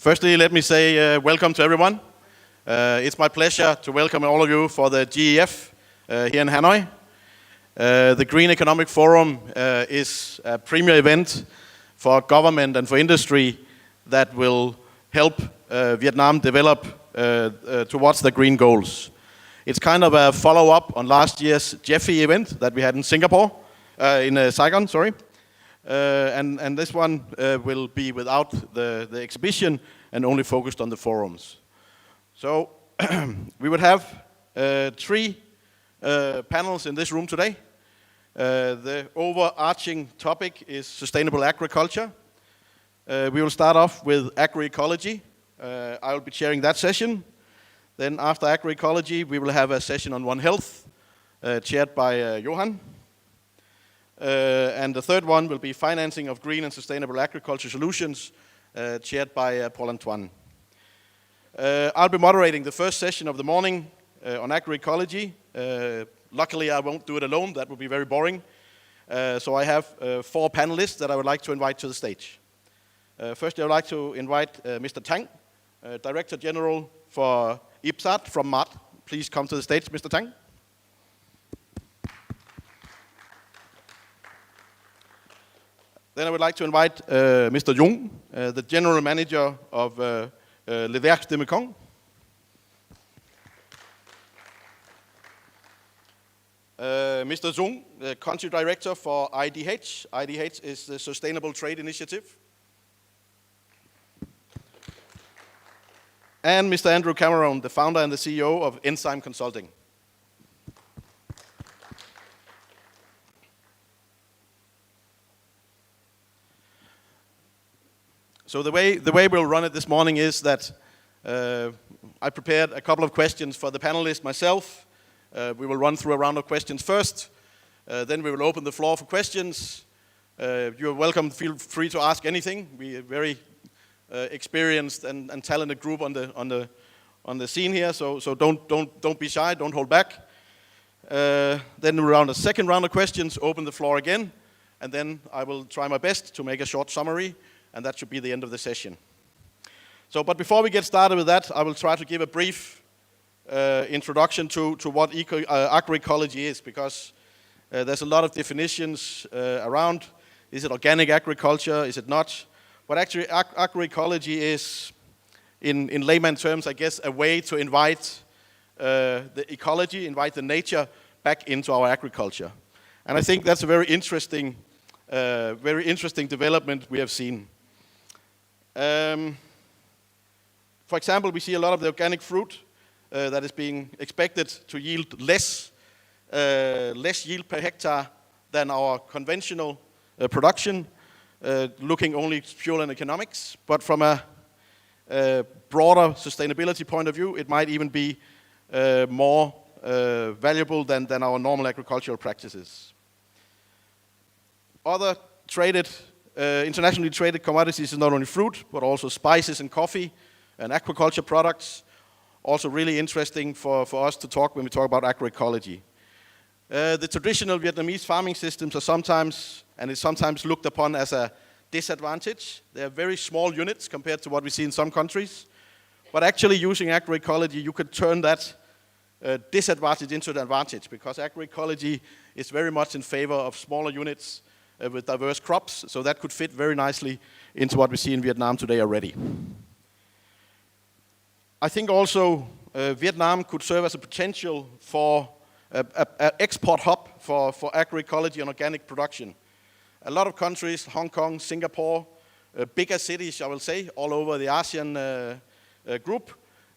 Firstly, let me say welcome to everyone. It's my pleasure to welcome all of you for the GEF here in Hanoi. The Green Economic Forum is a premier event for government and for industry that will help Vietnam develop towards the green goals. It's kind of a follow-up on last year's GEFI event that we had in Singapore, in Saigon, sorry. And this one will be without the exhibition and only focused on the forums. So we would have three panels in this room today. The overarching topic is sustainable agriculture. We will start off with agroecology. I will be chairing that session. Then after agroecology, we will have a session on One Health, chaired by Johan. And the third one will be financing of green and sustainable agriculture solutions, chaired by Paul Antoine. I'll be moderating the first session of the morning on agroecology. Luckily, I won't do it alone. That would be very boring. So I have four panelists that I would like to invite to the stage. First, I would like to invite Mr. Tang, Director General for IPSAT from MAT. Please come to the stage, Mr. Tang. Then I would like to invite Mr. Jung, the General Manager of Le Verre de Mekong. Mr. Jung, the Country Director for IDH. IDH is the Sustainable Trade Initiative. And Mr. Andrew Cameron, the founder and the CEO of Enzyme Consulting. So the way we'll run it this morning is that I prepared a couple of questions for the panelists myself. We will run through a round of questions first. Then we will open the floor for questions. You're welcome, feel free to ask anything. We are very experienced and talented group on the scene here, so don't be shy, don't hold back. Then around the second round of questions, open the floor again, and then I will try my best to make a short summary, and that should be the end of the session. So, but before we get started with that, I will try to give a brief introduction to what agroecology is, because there's a lot of definitions around. Is it organic agriculture? Is it not? But actually, agroecology is, in layman terms, I guess, a way to invite the ecology, invite the nature back into our agriculture. And I think that's a very interesting development we have seen. For example, we see a lot of the organic fruit that is being expected to yield less yield per hectare than our conventional production, looking only pure in economics. But from a broader sustainability point of view, it might even be more valuable than our normal agricultural practices. Other internationally traded commodities is not only fruit, but also spices and coffee and aquaculture products. Also really interesting for us to talk when we talk about agroecology. The traditional Vietnamese farming systems are sometimes looked upon as a disadvantage. They are very small units compared to what we see in some countries. But actually using agroecology, you could turn that disadvantage into an advantage, because agroecology is very much in favor of smaller units with diverse crops. So that could fit very nicely into what we see in Vietnam today already. I think also Vietnam could serve as a potential for an export hub for agroecology and organic production. A lot of countries, Hong Kong, Singapore, bigger cities, I will say, all over the ASEAN group,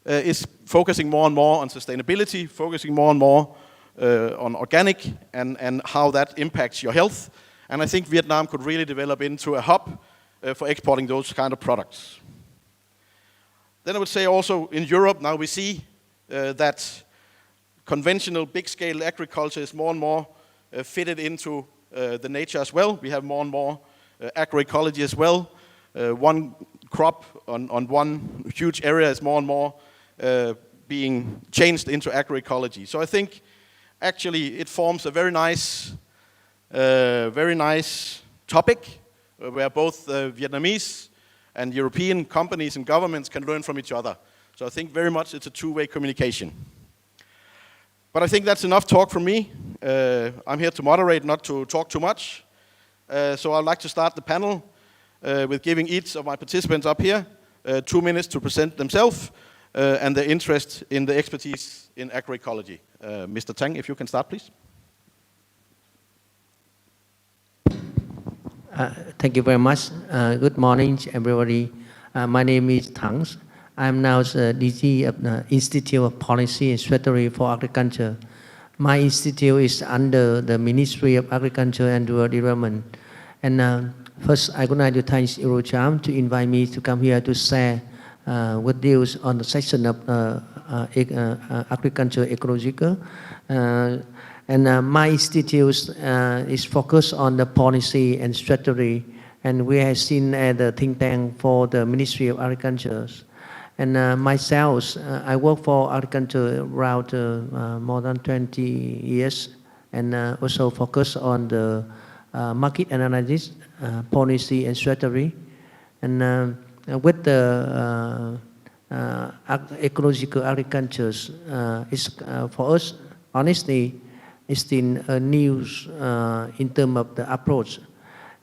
is focusing more and more on sustainability, focusing more and more on organic and how that impacts your health. And I think Vietnam could really develop into a hub for exporting those kind of products. Then I would say also in Europe now we see that conventional big-scale agriculture is more and more fitted into the nature as well. We have more and more agroecology as well. One crop on one huge area is more and more being changed into agroecology. So I think actually it forms a very nice topic where both Vietnamese and European companies and governments can learn from each other. So I think very much it's a two-way communication. But I think that's enough talk from me. I'm here to moderate, not to talk too much. So I'd like to start the panel with giving each of my participants up here 2 minutes to present themselves and their interest in the expertise in agroecology. Mr. Tang, if you can start, please. Thank you very much. Good morning, everybody. My name is Tang. I'm now the DG of the Institute of Policy and Strategy for Agriculture. My institute is under the Ministry of Agriculture and Rural Development. And first, I would like to thank Eurocharm to invite me to come here to share with you on the section of agriculture ecological. My institute is focused on the policy and strategy, and we have seen the think tank for the Ministry of Agriculture. And myself, I work for agriculture around more than 20 years, and also focus on the market analysis, policy and strategy. And with the ecological agriculture, for us, honestly, it's still new in terms of the approach.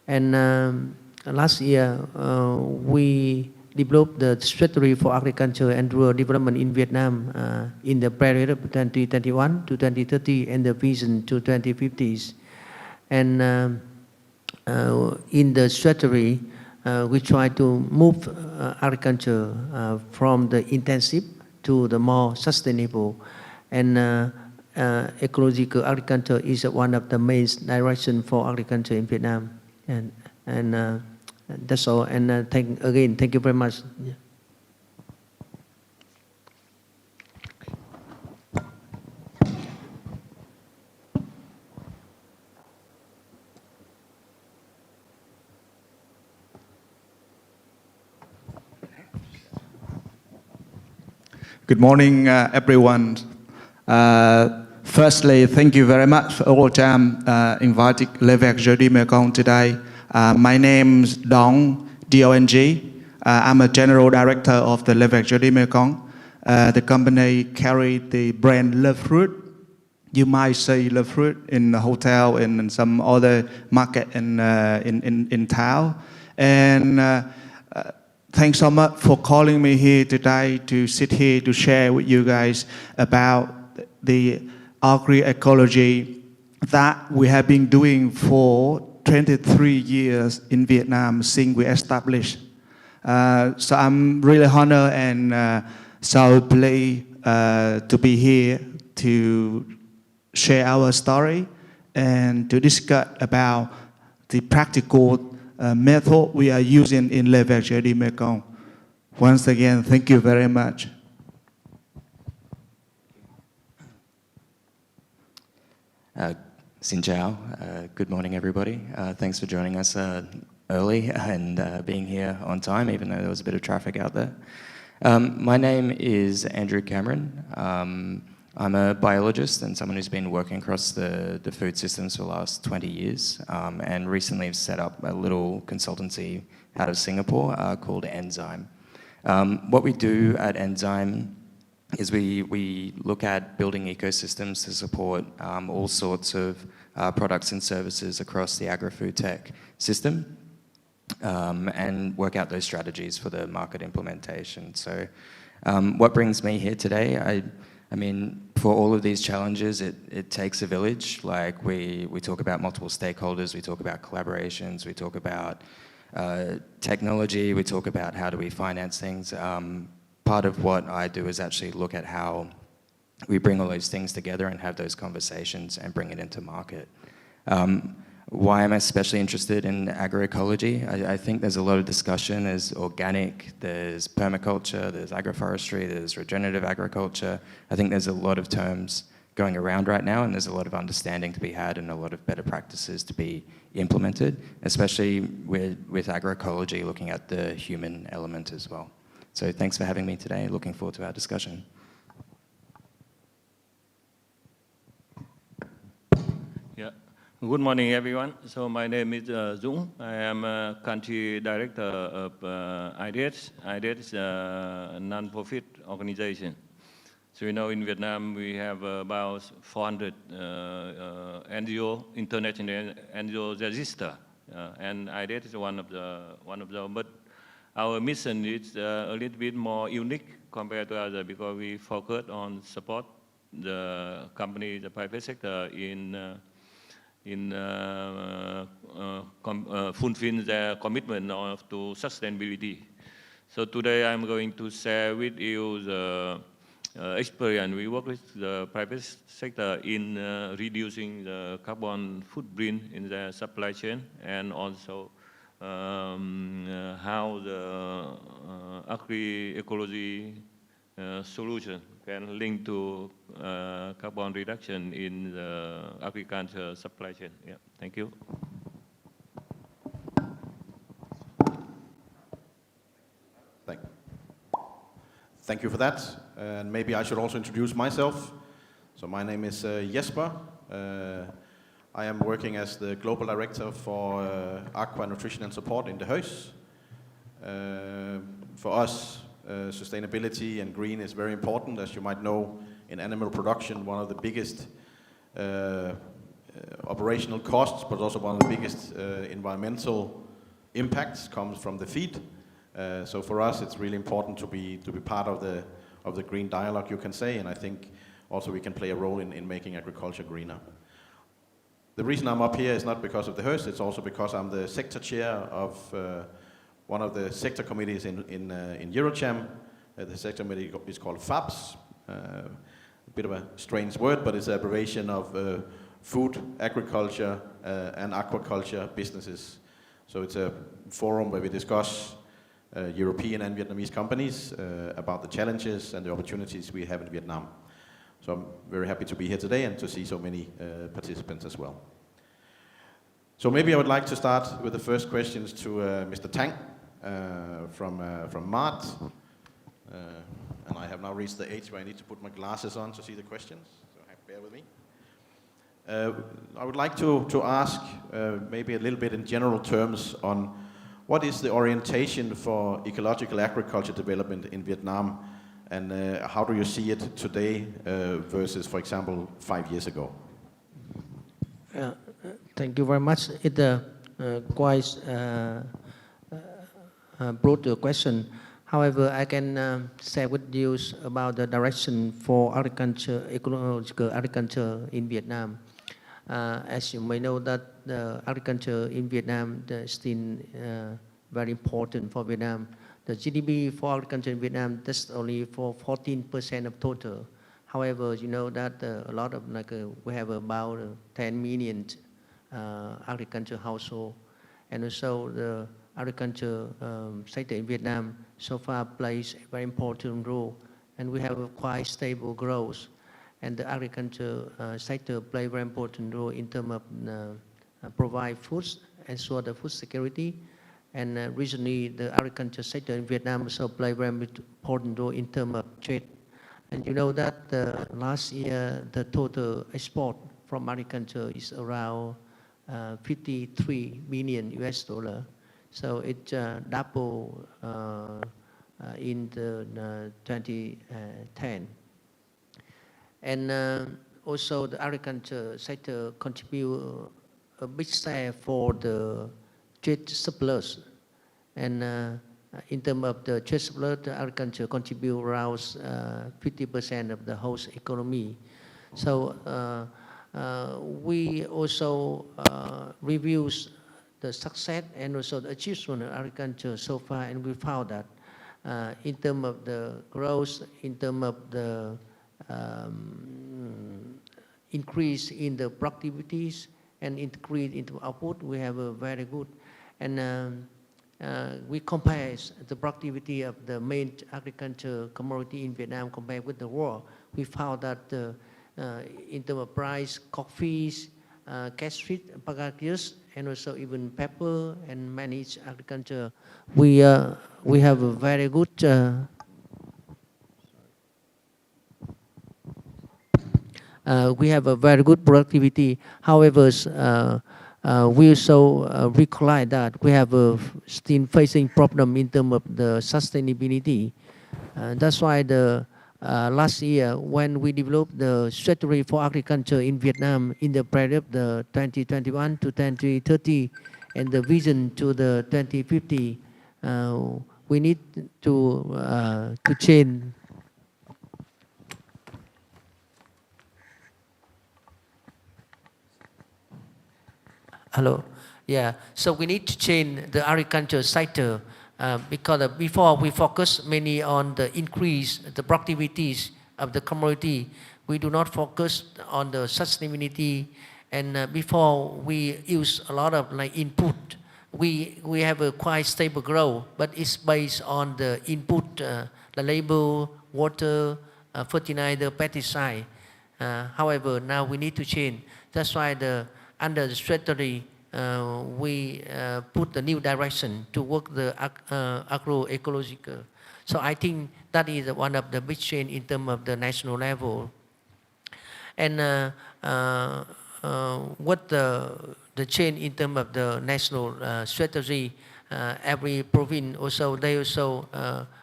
And last year, we developed the strategy for agriculture and rural development in Vietnam in the period of 2021 to 2030 and the vision to 2050s. And in the strategy, we try to move agriculture from the intensive to the more sustainable. And ecological agriculture is one of the main directions for agriculture in Vietnam. And that's all. And thank you very much. Yeah. Good morning, everyone. Firstly, thank you very much for Eurocharm inviting L'Évêque Mekong today. My name is Dong, D-O-N-G. I'm a general director of the L'Évêque Mekong. The company carries the brand Love Fruit. You might see Love Fruit in the hotel and in some other market in town. And thanks so much for calling me here today to sit here to share with you guys about the agroecology that we have been doing for 23 years in Vietnam since we established. So I'm really honored and so pleased to be here to share our story and to discuss about the practical method we are using in L'Évêque Mekong. Once again, thank you very much. Xin chào. Good morning, everybody. Thanks for joining us early and being here on time, even though there was a bit of traffic out there. My name is Andrew Cameron. I'm a biologist and someone who's been working across the food systems for the last 20 years, and recently have set up a little consultancy out of Singapore called Enzyme. What we do at Enzyme is we look at building ecosystems to support all sorts of products and services across the agri-food tech system, and work out those strategies for the market implementation. So what brings me here today, I mean, for all of these challenges, it takes a village. Like we talk about multiple stakeholders, we talk about collaborations, we talk about technology, we talk about how do we finance things. Part of what I do is actually look at how we bring all those things together and have those conversations and bring it into market. Why I'm especially interested in agroecology, I think there's a lot of discussion. There's organic, there's permaculture, there's agroforestry, there's regenerative agriculture. I think there's a lot of terms going around right now, and there's a lot of understanding to be had and a lot of better practices to be implemented, especially with agroecology looking at the human element as well. So thanks for having me today. Looking forward to our discussion. Yeah, Good morning, everyone. So my name is Dũng. I am a country director of IDES. IDES is a non-profit organization. So you know, in Vietnam we have about 400 NGO, international NGO register, and IDES is one of them. But our mission is a little bit more unique compared to others because we focus on support the company, the private sector in fulfilling their commitment to sustainability. So today I'm going to share with you the experience we work with the private sector in reducing the carbon footprint in the supply chain, and also how the agroecology solution can link to carbon reduction in the agriculture supply chain. Yeah, thank you. Thank you for that. And maybe I should also introduce myself. So my name is Jesper. I am working as the Global Director for Aqua Nutrition and Support in the Huis. For us, sustainability and green is very important. As you might know, in animal production, one of the biggest operational costs, but also one of the biggest environmental impacts comes from the feed. So for us, it's really important to be part of the green dialogue, you can say, and I think also we can play a role in making agriculture greener. The reason I'm up here is not because of the Huis, it's also because I'm the sector chair of one of the sector committees in Eurocham. The sector committee is called FABS, a bit of a strange word, but it's an abbreviation of food, agriculture, and aquaculture businesses. So it's a forum where we discuss European and Vietnamese companies about the challenges and the opportunities we have in Vietnam. So I'm very happy to be here today and to see so many participants as well. So maybe I would like to start with the first questions to Mr. Tang from MART. And I have now reached the age where I need to put my glasses on to see the questions, so bear with me. I would like to ask maybe a little bit in general terms on what is the orientation for ecological agriculture development in Vietnam, and how do you see it today versus, for example, 5 years ago? Thank you very much. It's quite broad question. However, I can share with you about the direction for agriculture, ecological agriculture in Vietnam. As you may know, that the agriculture in Vietnam is still very important for Vietnam. The GDP for agriculture in Vietnam that's only for 14% of total. However, you know that a lot of we have about 10 million agriculture household, and also the agriculture sector in Vietnam so far plays a very important role, and we have a quite stable growth. And the agriculture sector play a very important role in terms of provide foods, ensure the food security. And recently, the agriculture sector in Vietnam also play a very important role in terms of trade. And you know that last year, the total export from agriculture is around 53 billion US dollar. So it doubled in the 2010. And also the agriculture sector contribute a big share for the trade surplus. And in terms of the trade surplus, the agriculture contribute around 50% of the whole economy. So we also review the success and also the achievement of agriculture so far, and we found that in terms of the growth, in terms of the increase in the productivities and increase into output, we have a very good. And we compare the productivity of the main agriculture commodity in Vietnam compared with the world. We found that in terms of price, coffees, cashew, packages, and also even pepper and managed agriculture, we have a very good we have a very good productivity. However, we also recognize that we have still facing problem in terms of the sustainability. That's why the last year when we developed the strategy for agriculture in Vietnam in the period of the 2021 to 2030 and the vision to the 2050, we need to change. Hello. Yeah. So we need to change the agriculture sector because before we focus mainly on the increase the productivities of the commodity. We do not focus on the sustainability. And before we use a lot of like input, we have a quite stable growth, but it's based on the input, the labor, water, fertilizer, pesticide. However, now we need to change. That's why under the strategy, we put the new direction to work the agroecological. So I think that is one of the big change in terms of the national level. And what the change in terms of the national strategy, every province also, they also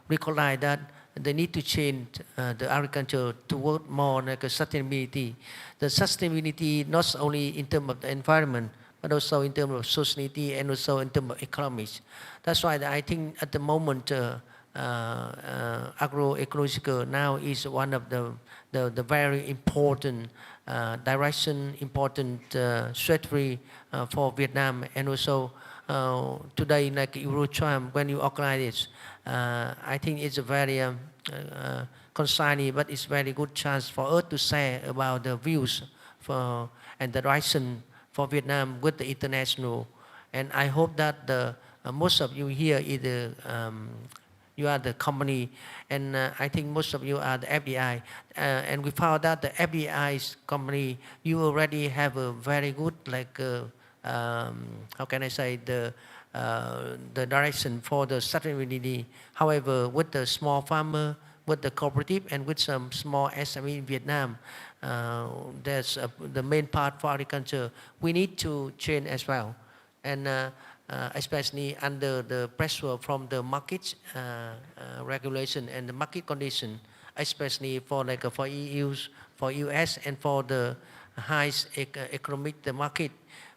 recognize that they need to change the agriculture to work more like a sustainability. The sustainability not only in terms of the environment, but also in terms of society and also in terms of economics. That's why I think at the moment agroecological now is one of the very important direction, important strategy for Vietnam. And also today, like Eurocharm, when you organize it, I think it's a very consigning, but it's very good chance for us to share about the views and the direction for Vietnam with the international. And I hope that most of you here either you are the company, and I think most of you are the FDI. And we found out the FDI's company, you already have a very good, like, how can I say, the direction for the sustainability. However, with the small farmer, with the cooperative, and with some small SME in Vietnam, that's the main part for agriculture. We need to change as well. And especially under the pressure from the market regulation and the market condition, especially for like for EU's, for US, and for the highest economic the market.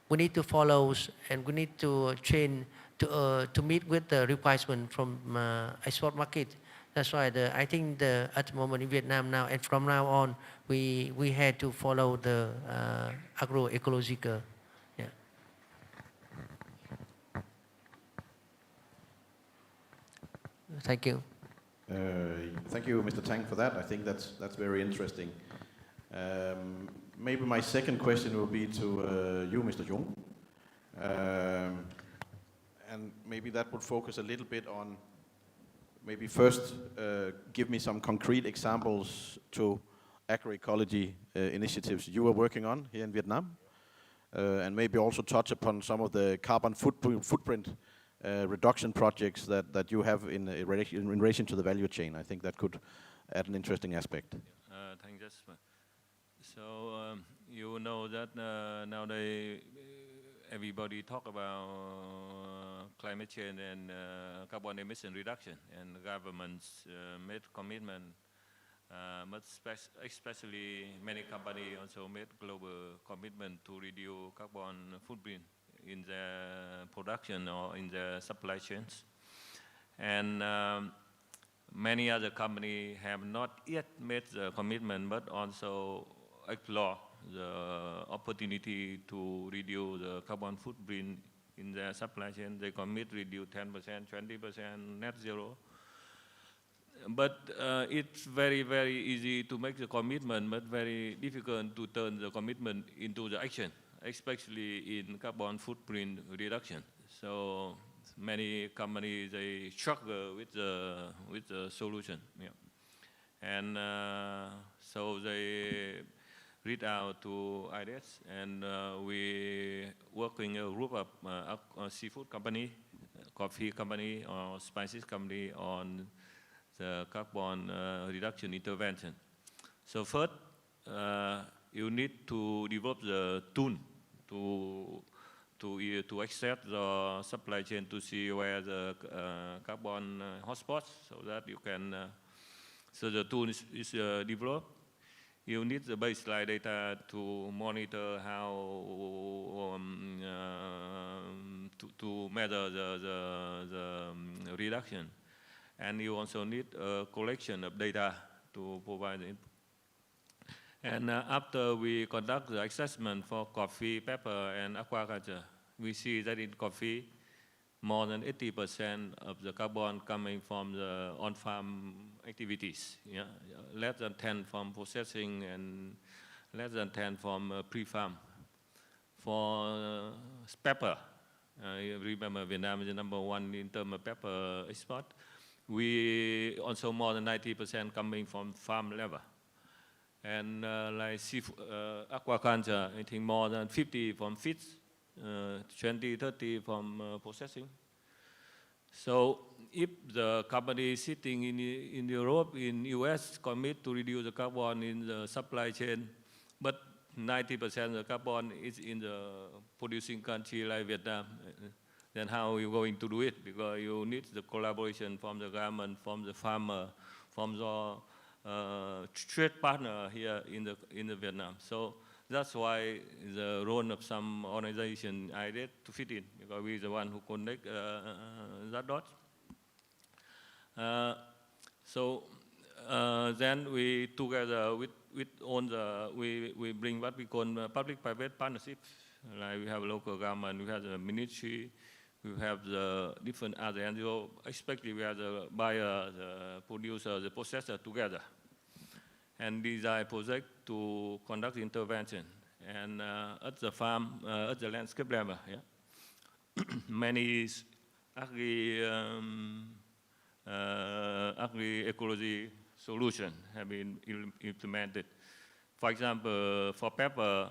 We need to follow and we need to change to meet with the requirement from export market. That's why I think at the moment in Vietnam now and from now on, we had to follow the agroecological. Yeah. Thank you. Thank you, Mr. Tang, for that. I think that's very interesting. Maybe my second question will be to you, Mr. Jung. And maybe that would focus a little bit on, maybe first give me some concrete examples to agroecology initiatives you are working on here in Vietnam. And maybe also touch upon some of the carbon footprint reduction projects that you have in relation to the value chain. I think that could add an interesting aspect. Thank you. So you know that nowadays everybody talk about climate change and carbon emission reduction, and governments made commitment, especially many companies also made global commitment to reduce carbon footprint in their production or in their supply chains. And many other companies have not yet made the commitment, but also explore the opportunity to reduce the carbon footprint in their supply chain. They commit reduce 10%, 20% net zero. But it's very, very easy to make the commitment, but very difficult to turn the commitment into the action, especially in carbon footprint reduction. So many companies, they struggle with the solution. Yeah. And so they reach out to IDS, and we work in a group of seafood company, coffee company, or spices company on the carbon reduction intervention. So first, you need to develop the tool to access the supply chain to see where the carbon hotspots, so that you can. So the tool is developed. You need the baseline data to monitor how to measure the reduction, and you also need a collection of data to provide it. And after we conduct the assessment for coffee, pepper, and aquaculture, we see that in coffee, more than 80% of the carbon coming from the on-farm activities. Yeah? Less than 10 from processing and less than 10 from pre-farm. For pepper, you remember Vietnam is the #1 in terms of pepper export. We also more than 90% coming from farm level. And like seafood, aquaculture, I think more than 50 from fish, 20, 30 from processing. So if the company sitting in Europe, in US, commit to reduce the carbon in the supply chain, but 90% of the carbon is in the producing country like Vietnam, then how are you going to do it? Because you need the collaboration from the government, from the farmer, from the trade partner here in the Vietnam. So that's why the role of some organization I did to fit in, because we're the one who connect that dot. Then we together with on the we bring what we call public-private partnership. Like we have local government, we have the ministry, we have the different other NGO, especially we have the buyer, the producer, the processor together, and design project to conduct intervention. And at the farm, at the landscape level, yeah. Many agroecology solutions have been implemented. For example, for pepper,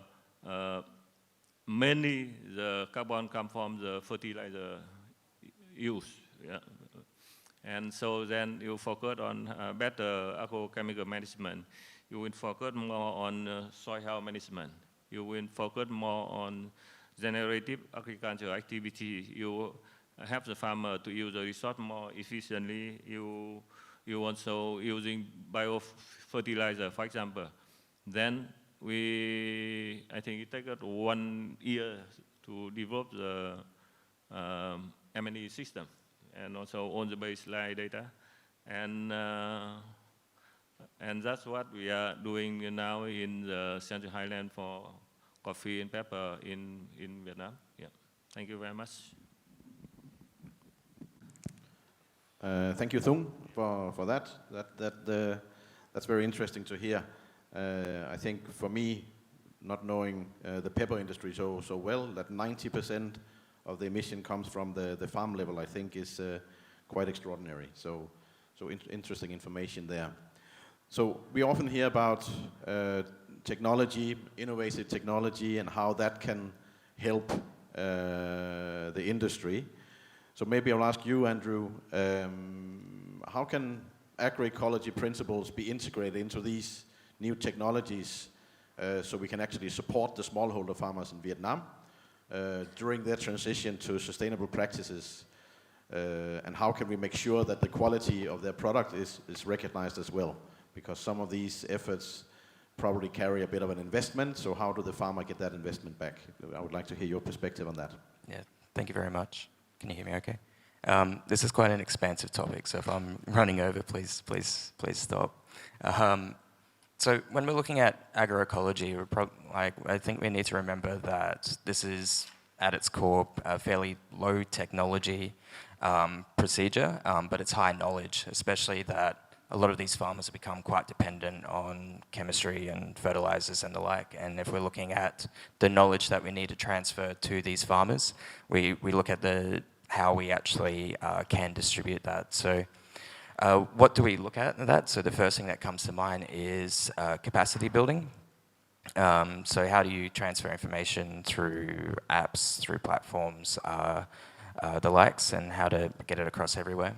mainly the carbon comes from the fertilizer use. Yeah. And so then you focus on better agrochemical management. You will focus more on soil health management. You will focus more on generative agriculture activity. You help the farmer to use the resource more efficiently. You also using biofertilizer, for example. Then I think it takes 1 year to develop the M&E system, and also on the baseline data. And that's what we are doing now in the Central Highland for coffee and pepper in Vietnam. Yeah. Thank you very much. Thank you, Thung, for that. That's very interesting to hear. I think for me, not knowing the pepper industry so well, that 90% of the emission comes from the farm level, I think is quite extraordinary. So interesting information there. So we often hear about technology, innovative technology, and how that can help the industry. So maybe I'll ask you, Andrew, how can agroecology principles be integrated into these new technologies so we can actually support the smallholder farmers in Vietnam during their transition to sustainable practices? And how can we make sure that the quality of their product is recognized as well? Because some of these efforts probably carry a bit of an investment, so how do the farmer get that investment back? I would like to hear your perspective on that. Yeah, thank you very much. Can you hear me okay? This is quite an expansive topic, so if I'm running over, please stop. So when we're looking at agroecology, I think we need to remember that this is, at its core, a fairly low technology procedure, but it's high knowledge, especially that a lot of these farmers have become quite dependent on chemistry and fertilizers and the like. And if we're looking at the knowledge that we need to transfer to these farmers, we look at how we actually can distribute that. So what do we look at in that? So the first thing that comes to mind is capacity building. So how do you transfer information through apps, through platforms, the likes, and how to get it across everywhere?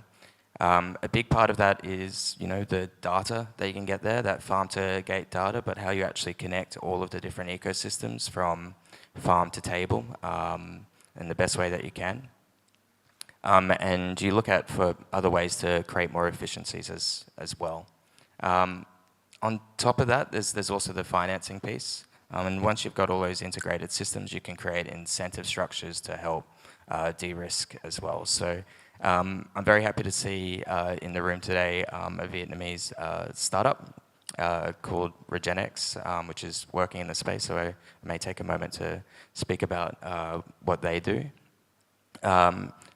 A big part of that is, the data that you can get there, that farm-to-gate data, but how you actually connect all of the different ecosystems from farm to table in the best way that you can. And you look at for other ways to create more efficiencies as well. On top of that, there's also the financing piece. And once you've got all those integrated systems, you can create incentive structures to help de-risk as well. So I'm very happy to see in the room today a Vietnamese startup called Regenex, which is working in the space. So I may take a moment to speak about what they do.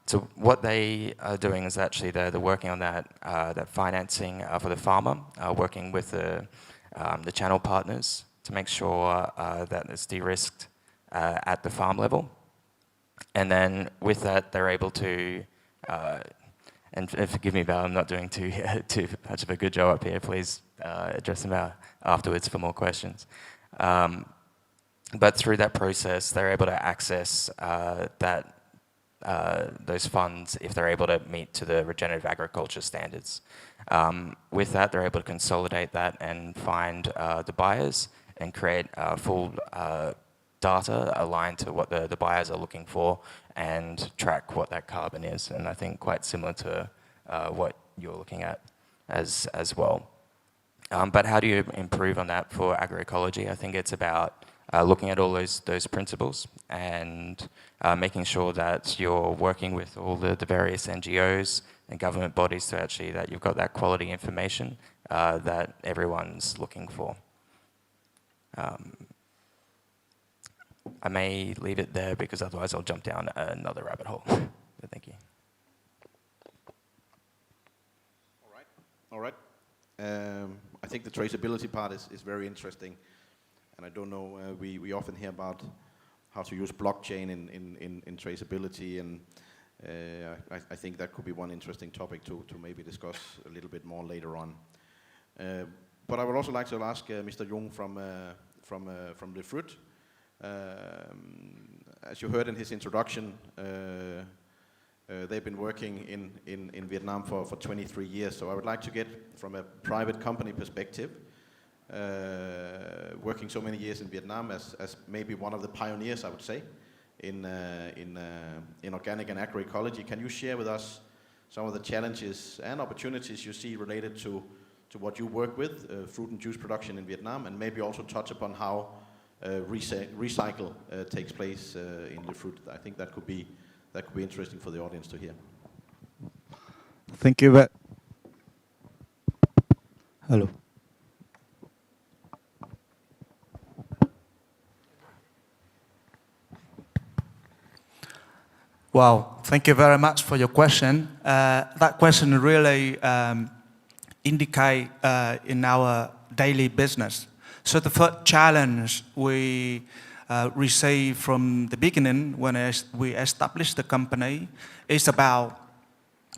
So what they are doing is actually they're working on that financing for the farmer, working with the channel partners to make sure that it's de-risked at the farm level. And then with that, they're able to, and forgive me, Val, I'm not doing too much of a good job up here. Please address them afterwards for more questions. But through that process, they're able to access those funds if they're able to meet to the regenerative agriculture standards. With that, they're able to consolidate that and find the buyers and create full data aligned to what the buyers are looking for and track what that carbon is. And I think quite similar to what you're looking at as well. But how do you improve on that for agroecology? I think it's about looking at all those principles and making sure that you're working with all the various NGOs and government bodies to actually that you've got that quality information that everyone's looking for. I may leave it there because otherwise I'll jump down another rabbit hole. But thank you. All right. I think the traceability part is very interesting. And I don't know, we often hear about how to use blockchain in traceability, and I think that could be one interesting topic to maybe discuss a little bit more later on. But I would also like to ask Mr. Jung from the Fruit. As you heard in his introduction, they've been working in Vietnam for 23 years. So I would like to get, from a private company perspective, working so many years in Vietnam as maybe one of the pioneers, I would say, in organic and agroecology. Can you share with us some of the challenges and opportunities you see related to what you work with, fruit and juice production in Vietnam, and maybe also touch upon how recycle takes place in the fruit? I think that could be interesting for the audience to hear. Thank you. Hello. Wow, thank you very much for your question. That question really indicates in our daily business. So the first challenge we received from the beginning when we established the company is about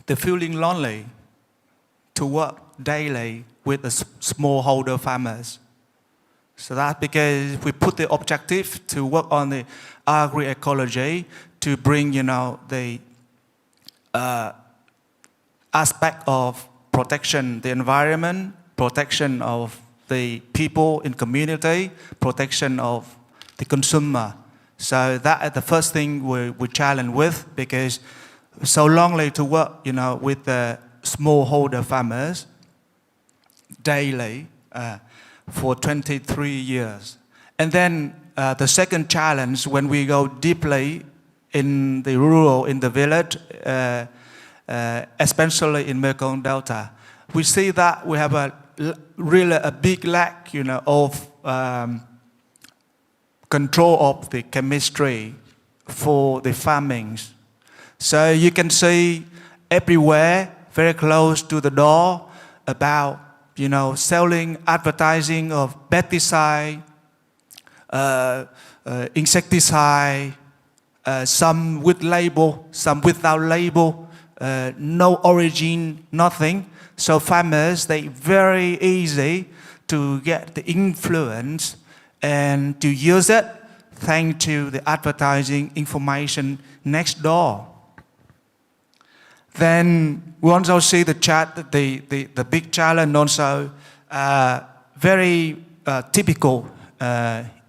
the feeling lonely to work daily with the smallholder farmers. So that's because we put the objective to work on the agroecology to bring, the aspect of protection the environment, protection of the people in community, protection of the consumer. So that is the first thing we challenge with, because so lonely to work, with the smallholder farmers daily for 23 years. And then the second challenge, when we go deeply in the rural, in the village, especially in Mekong Delta, we see that we have really a big lack, of control of the chemistry for the farmings. So you can see everywhere, very close to the door, about, selling advertising of pesticide, insecticide, some with label, some without label, no origin, nothing. So farmers, they very easy to get the influence and to use it thanks to the advertising information next door. Then we also see the big challenge also very typical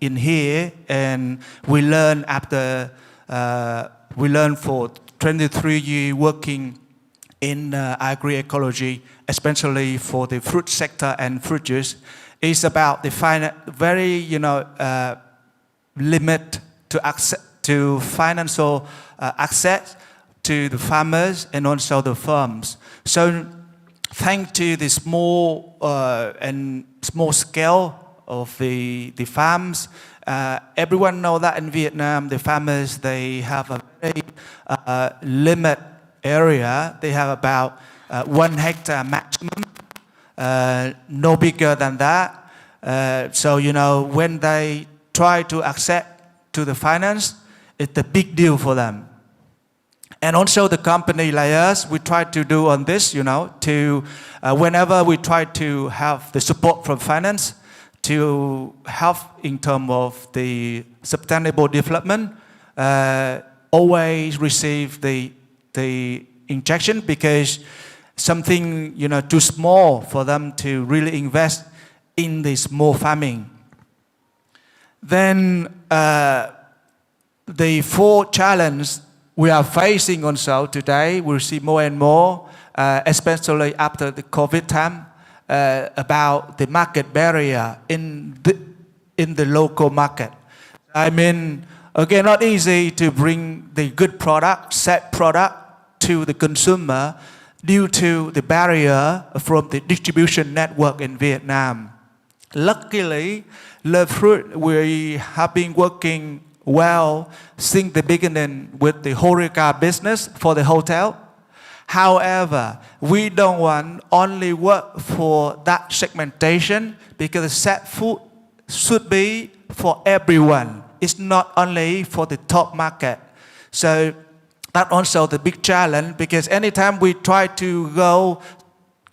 in here, and we learn for 23 years working in agroecology, especially for the fruit sector and fruit juice, is about the very limit to financial access to the farmers and also the firms. So thanks to the small scale of the farms, everyone knows that in Vietnam the farmers, they have a very limit area. They have about 1 hectare maximum, no bigger than that. So when they try to access to the finance, it's a big deal for them. And also the company like us, we try to do on this, to whenever we try to have the support from finance to help in terms of the sustainable development, always receive the injection, because something too small for them to really invest in the small farming. Then the 4 challenges we are facing also today, we see more and more, especially after the COVID time, about the market barrier in the local market. I mean, again, not easy to bring the good product, set product to the consumer due to the barrier from the distribution network in Vietnam. Luckily, Le Fruit, we have been working well since the beginning with the HoReCa business for the hotel. However, we don't want only work for that segmentation, because set food should be for everyone. It's not only for the top market. So that's also the big challenge, because anytime we try to go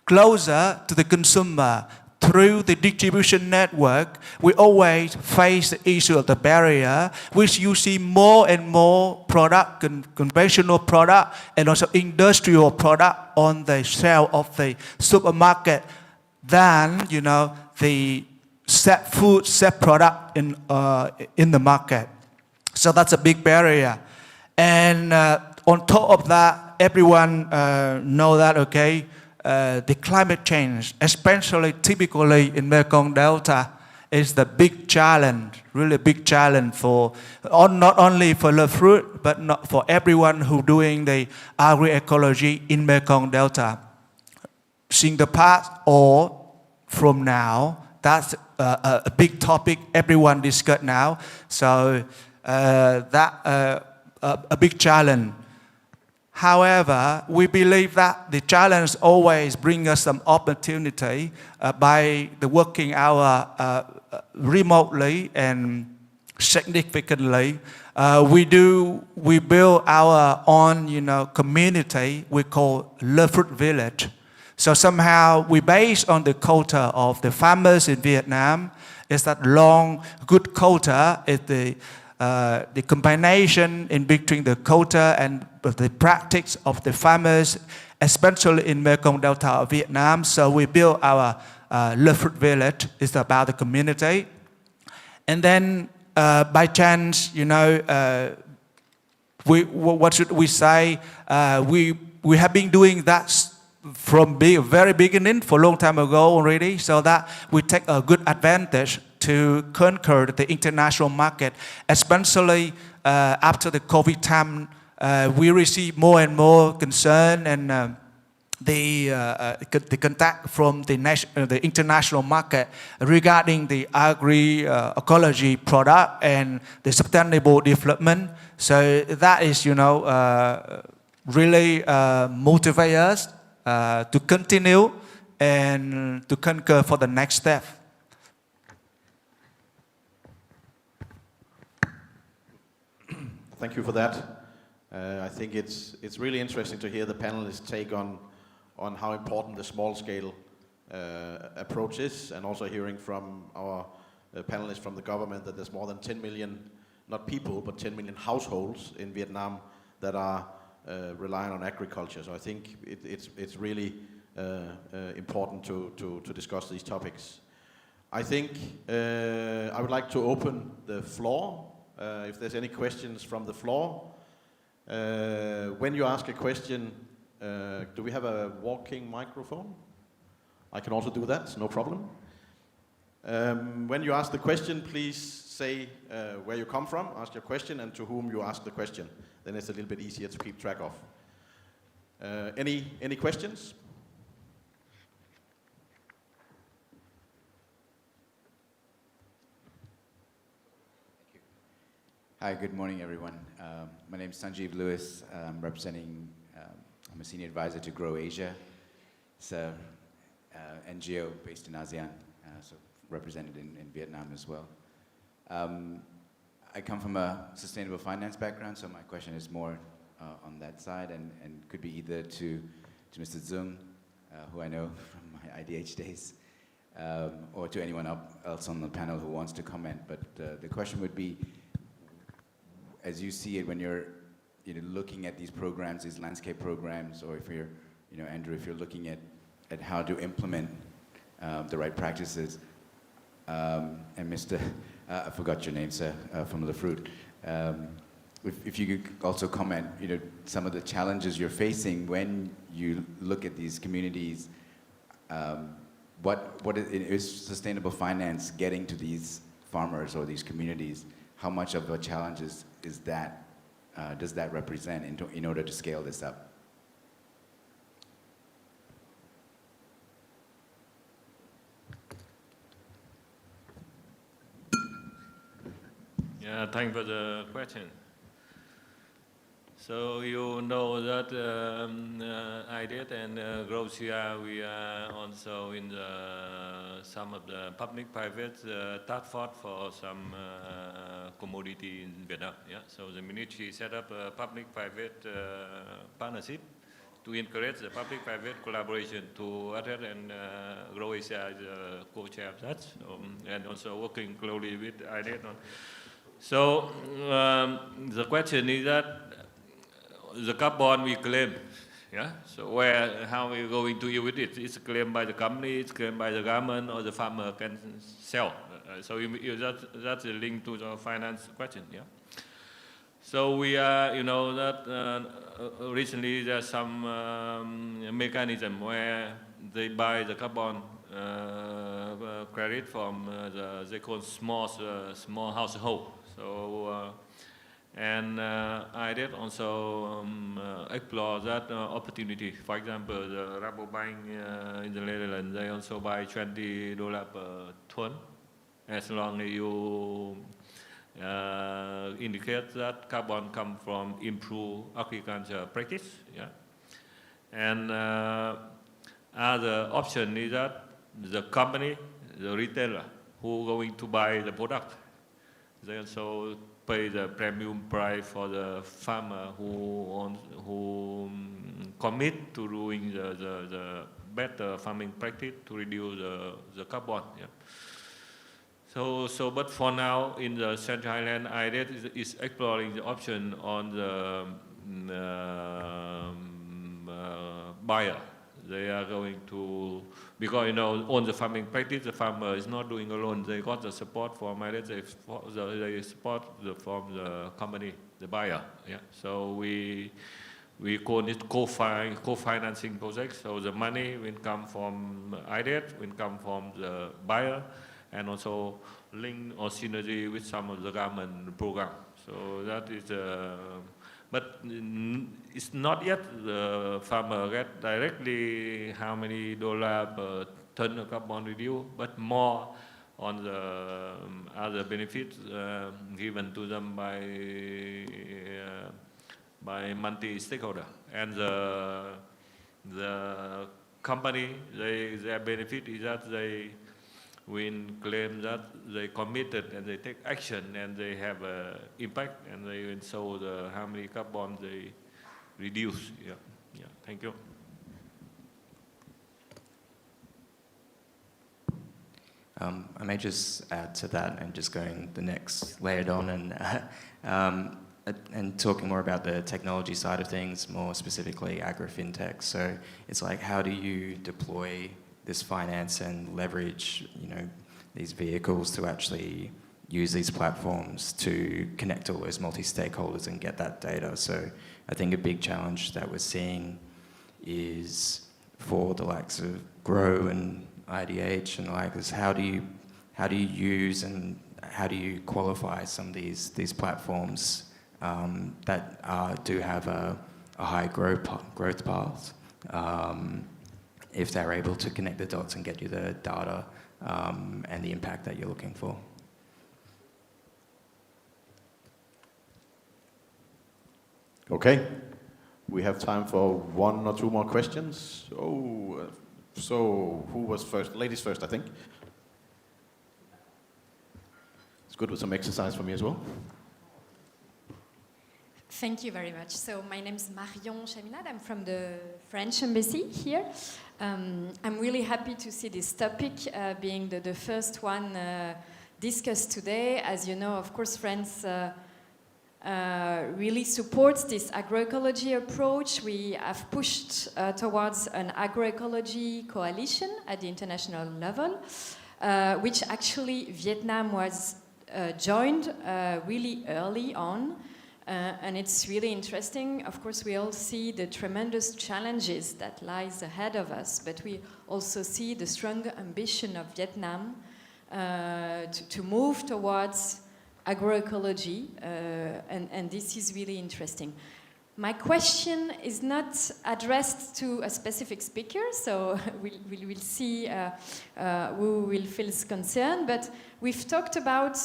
closer to the consumer through the distribution network, we always face the issue of the barrier, which you see more and more product, conventional product, and also industrial product on the shelf of the supermarket than the set food, set product in the market. So that's a big barrier. And on top of that, everyone know that, the climate change, especially typically in Mekong Delta, is the big challenge, really big challenge for not only for Le Fruit, but not for everyone who doing the agroecology in Mekong Delta. In the past or from now, that's a big topic everyone discuss now. So that a big challenge. However, we believe that the challenge always brings us some opportunity by the working hour remotely and significantly. We build our own community we call Le Fruit Village. So somehow we based on the culture of the farmers in Vietnam. Is that long good culture is the combination in between the culture and the practice of the farmers, especially in Mekong Delta of Vietnam. So we built our Le Fruit Village. It's about the community. And then by chance, what should we say? We have been doing that from very beginning for a long time ago already, so that we take a good advantage to conquer the international market, especially after the COVID time. We receive more and more concern and the contact from the international market regarding the agroecology product and the sustainable development. So that is, really motivate us to continue and to conquer for the next step. Thank you for that. I think it's really interesting to hear the panelists' take on how important the small-scale approach is, and also hearing from our panelists from the government that there's more than 10 million, not people, but 10 million households in Vietnam that are relying on agriculture. So I think it's really important to discuss these topics. I think I would like to open the floor. If there's any questions from the floor. When you ask a question, do we have a walking microphone? I can also do that, no problem. When you ask the question, please say where you come from, ask your question, and to whom you ask the question. Then it's a little bit easier to keep track of. Any questions? Hi, good morning, everyone. My name is Sanjeev Lewis. I'm representing, I'm a senior advisor to Grow Asia. It's an NGO based in ASEAN, so represented in Vietnam as well. I come from a sustainable finance background, so my question is more on that side, and could be either to Mr. Zung, who I know from my IDH days, or to anyone else on the panel who wants to comment. But the question would be, as you see it when you're looking at these programs, these landscape programs, or if you're, Andrew, if you're looking at how to implement the right practices, and Mr. I forgot your name, sir, from the fruit. If you could also comment, some of the challenges you're facing when you look at these communities. What is sustainable finance getting to these farmers or these communities? How much of a challenge is that? Does that represent in order to scale this up? Yeah, thanks for the question. So you know that I did, and Grocia, we are also in some of the public-private task force for some commodity in Vietnam. Yeah, so the ministry set up a public-private partnership to encourage the public-private collaboration to address, and Grocia is the co-chair of that, and also working closely with IDET on. So the question is that the carbon we claim, yeah. So how we going to deal with it? It's claimed by the company, it's claimed by the government, or the farmer can sell. So that's a link to the finance question, yeah. So we are, that recently there's some mechanism where they buy the carbon credit from they call small household. So. And I did also explore that opportunity. For example, the Rabobank in the Netherlands, they also buy $20 per ton, as long as you indicate that carbon come from improved agriculture practice. Yeah. And other option is that the company, the retailer, who going to buy the product, they also pay the premium price for the farmer who commit to doing the better farming practice to reduce the carbon. Yeah. So, but for now, in the Central Highland, IDET is exploring the option on the buyer. They are going to, because on the farming practice, the farmer is not doing alone. They got the support from IDET, they support from the company, the buyer. Yeah. So we call it co-financing projects. So the money will come from IDET, will come from the buyer, and also link or synergy with some of the government program. So that is but it's not yet the farmer get directly how many dollars per ton of carbon reduced, but more on the other benefits given to them by multi-stakeholder. And the company, their benefit is that they will claim that they committed and they take action and they have impact, and they will show how many carbon they reduce. Yeah, yeah. Thank you. I may just add to that and just going the next layer on, and and talking more about the technology side of things, more specifically agri-fintech. So it's like, how do you deploy this finance and leverage, these vehicles to actually use these platforms to connect all those multi-stakeholders and get that data? So I think a big challenge that we're seeing is for the likes of Grow and IDH and the like is how do you use and how do you qualify some of these platforms that do have a high growth path, if they're able to connect the dots and get you the data and the impact that you're looking for. Okay, we have time for one or two more questions. So who was first? Ladies first, I think. It's good with some exercise for me as well. Thank you very much. So my name is Marion Chaminade. I'm from the French embassy here. I'm really happy to see this topic being the first one discussed today. As you know, of course, France really supports this agroecology approach. We have pushed towards an agroecology coalition at the international level, which actually Vietnam was joined really early on. And it's really interesting. Of course, we all see the tremendous challenges that lies ahead of us, but we also see the strong ambition of Vietnam to move towards agroecology, and this is really interesting. My question is not addressed to a specific speaker, so we will see who will feel concerned, but we've talked about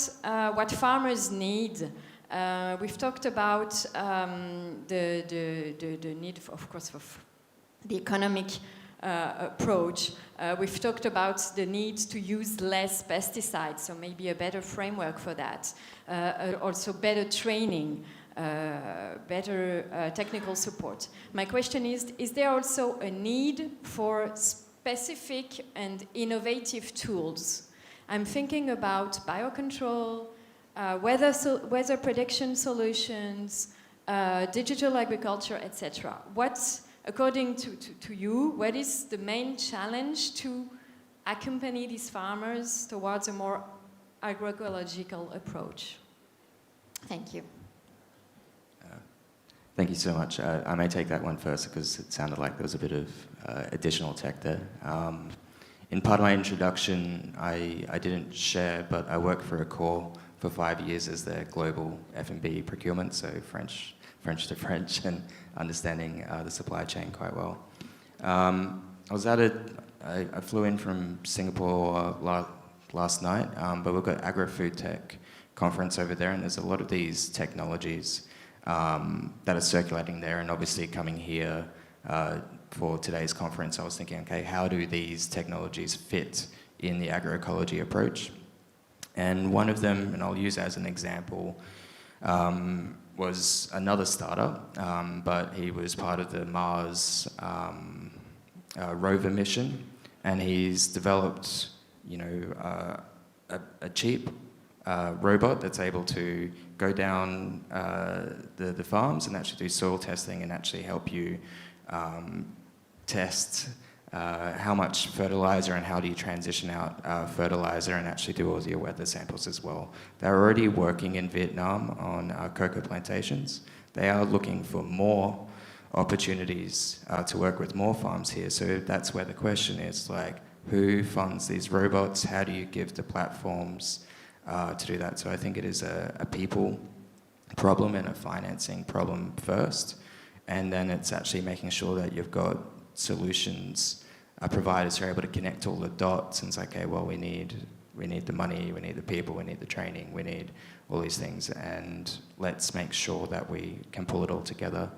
what farmers need. We've talked about the need, of course, of the economic approach. We've talked about the need to use less pesticides, so maybe a better framework for that. Also better training, better technical support. My question is there also a need for specific and innovative tools? I'm thinking about biocontrol, weather prediction solutions, digital agriculture, etc. According to you, what is the main challenge to accompany these farmers towards a more agroecological approach? Thank you. Thank you so much. I may take that one first because it sounded like there was a bit of additional tech there. In part of my introduction, I didn't share, but I worked for Accor for 5 years as their global F&B procurement, so French to French, and understanding the supply chain quite well. I flew in from Singapore last night, but we've got Agri-Food Tech conference over there, and there's a lot of these technologies that are circulating there, and obviously coming here for today's conference, I was thinking, okay, how do these technologies fit in the agroecology approach? And one of them, and I'll use as an example, was another startup, but he was part of the Mars rover mission, and he's developed, a cheap robot that's able to go down the farms and actually do soil testing and actually help you test how much fertilizer and how do you transition out fertilizer and actually do all your weather samples as well. They're already working in Vietnam on cocoa plantations. They are looking for more opportunities to work with more farms here. So that's where the question is, like, who funds these robots? How do you give the platforms to do that? So I think it is a people problem and a financing problem first. And then it's actually making sure that you've got solutions providers who are able to connect all the dots, and it's like, okay, well, we need the money, we need the people, we need the training, we need all these things, and let's make sure that we can pull it all together.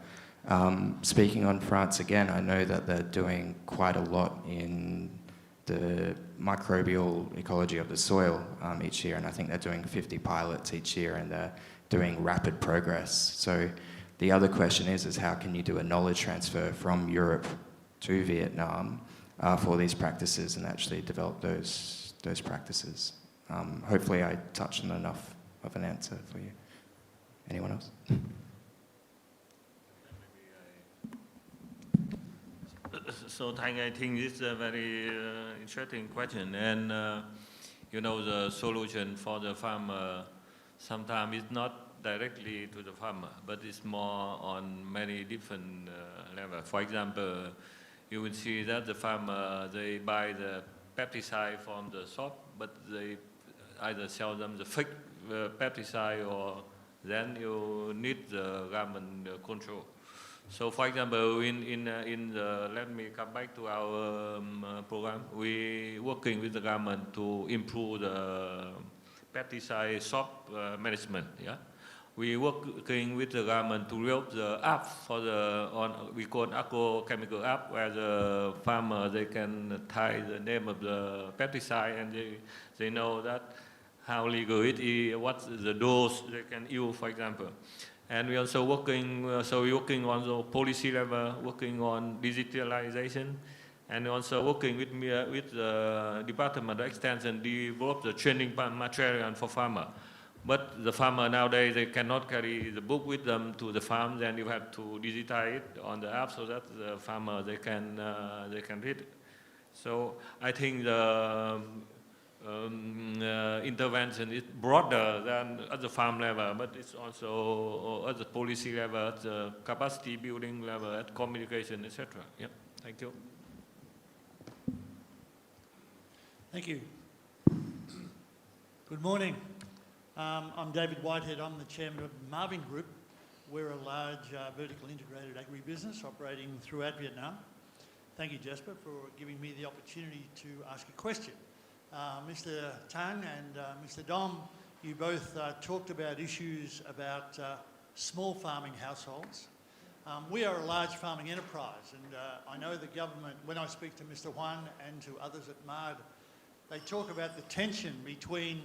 Speaking on France again, I know that they're doing quite a lot in the microbial ecology of the soil each year, and I think they're doing 50 pilots each year, and they're doing rapid progress. So the other question is how can you do a knowledge transfer from Europe to Vietnam for these practices and actually develop those practices? Hopefully I touched on enough of an answer for you. Anyone else? So Thanh, I think this is a very interesting question, and you know, the solution for the farmer sometimes is not directly to the farmer, but it's more on many different levels. For example, you will see that the farmer, they buy the pesticide from the shop, but they either sell them the fake pesticide, or then you need the government control. So, for example, in the, let me come back to our program. We working with the government to improve the pesticide shop management. Yeah, we working with the government to develop the app for the we call agrochemical app, where the farmer, they can type the name of the pesticide, and they know that how legal it is, what's the dose they can use, for example. And we also working, we're working on the policy level, working on digitalization, and also working with the Department of Extension, develop the training material for farmer. But the farmer nowadays, they cannot carry the book with them to the farm. Then you have to digitize it on the app so that the farmer, they can read it. So I think the intervention is broader than at the farm level, but it's also at the policy level, at the capacity building level, at communication, etc. Yeah, thank you. Thank you. Good morning. I'm David Whitehead. I'm the chairman of Marvin Group. We're a large vertical integrated agribusiness operating throughout Vietnam. Thank you, Jasper, for giving me the opportunity to ask a question. Mr. Tang and Mr. Dom, you both talked about issues about small farming households. We are a large farming enterprise, and I know the government, when I speak to Mr. Huan and to others at MARD, they talk about the tension between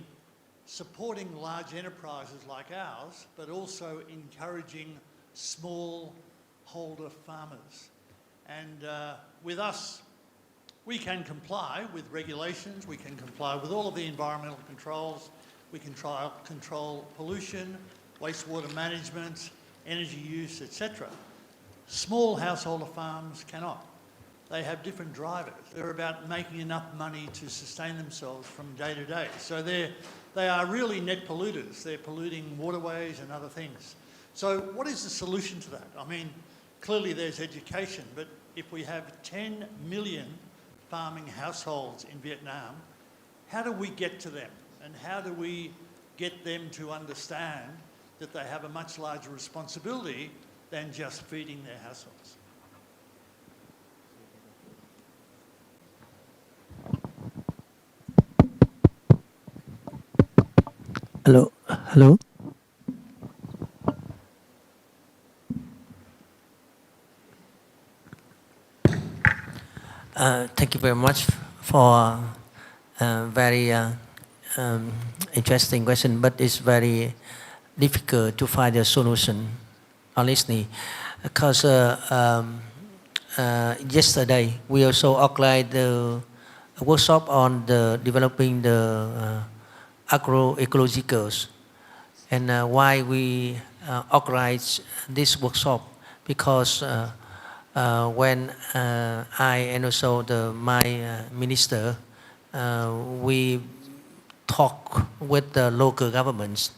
supporting large enterprises like ours, but also encouraging smallholder farmers. And with us, we can comply with regulations, we can comply with all of the environmental controls, we can control pollution, wastewater management, energy use, etc. Small householder farms cannot. They have different drivers. They're about making enough money to sustain themselves from day to day. So they are really net polluters. They're polluting waterways and other things. So what is the solution to that? I mean, clearly there's education, but if we have 10 million farming households in Vietnam, how do we get to them? And how do we get them to understand that they have a much larger responsibility than just feeding their households? Hello. Thank you very much for a very interesting question, but it's very difficult to find a solution, honestly, because yesterday we also organized a workshop on developing the agroecologicals. And why we organize this workshop? Because when I and also my minister, we talk with the local governments,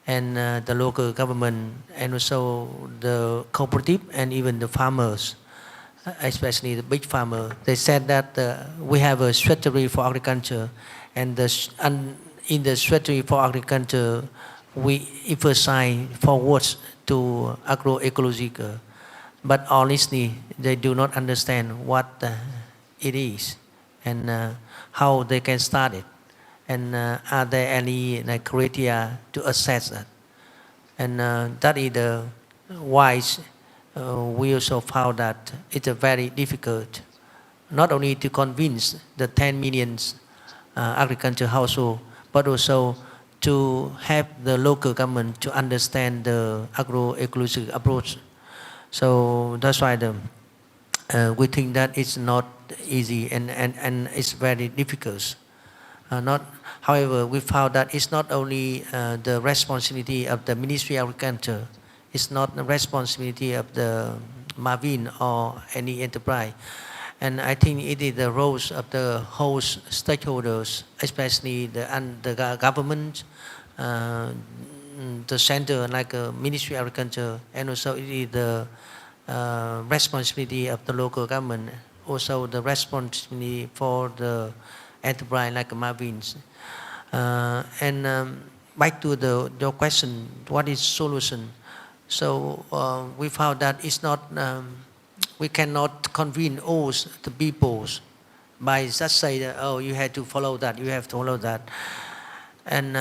and the local government and also the cooperative and even the farmers, especially the big farmer. They said that we have a strategy for agriculture, and in the strategy for agriculture, we emphasize forwards to agroecological. But honestly, they do not understand what it is and how they can start it. And are there any criteria to assess that? And that is the why we also found that it's very difficult, not only to convince the 10 million agriculture households, but also to have the local government to understand the agroecological approach. So that's why we think that it's not easy and it's very difficult. not. However, we found that it's not only the responsibility of the Ministry of Agriculture. It's not the responsibility of the Marvin or any enterprise. And I think it is the roles of the host stakeholders, especially the government, the center like Ministry of Agriculture, and also it is the responsibility of the local government, also the responsibility for the enterprise like Marvins. Back to your question, what is solution? So we found that it's not, we cannot convince all the peoples by just say that, oh, you have to follow that, you have to follow that. And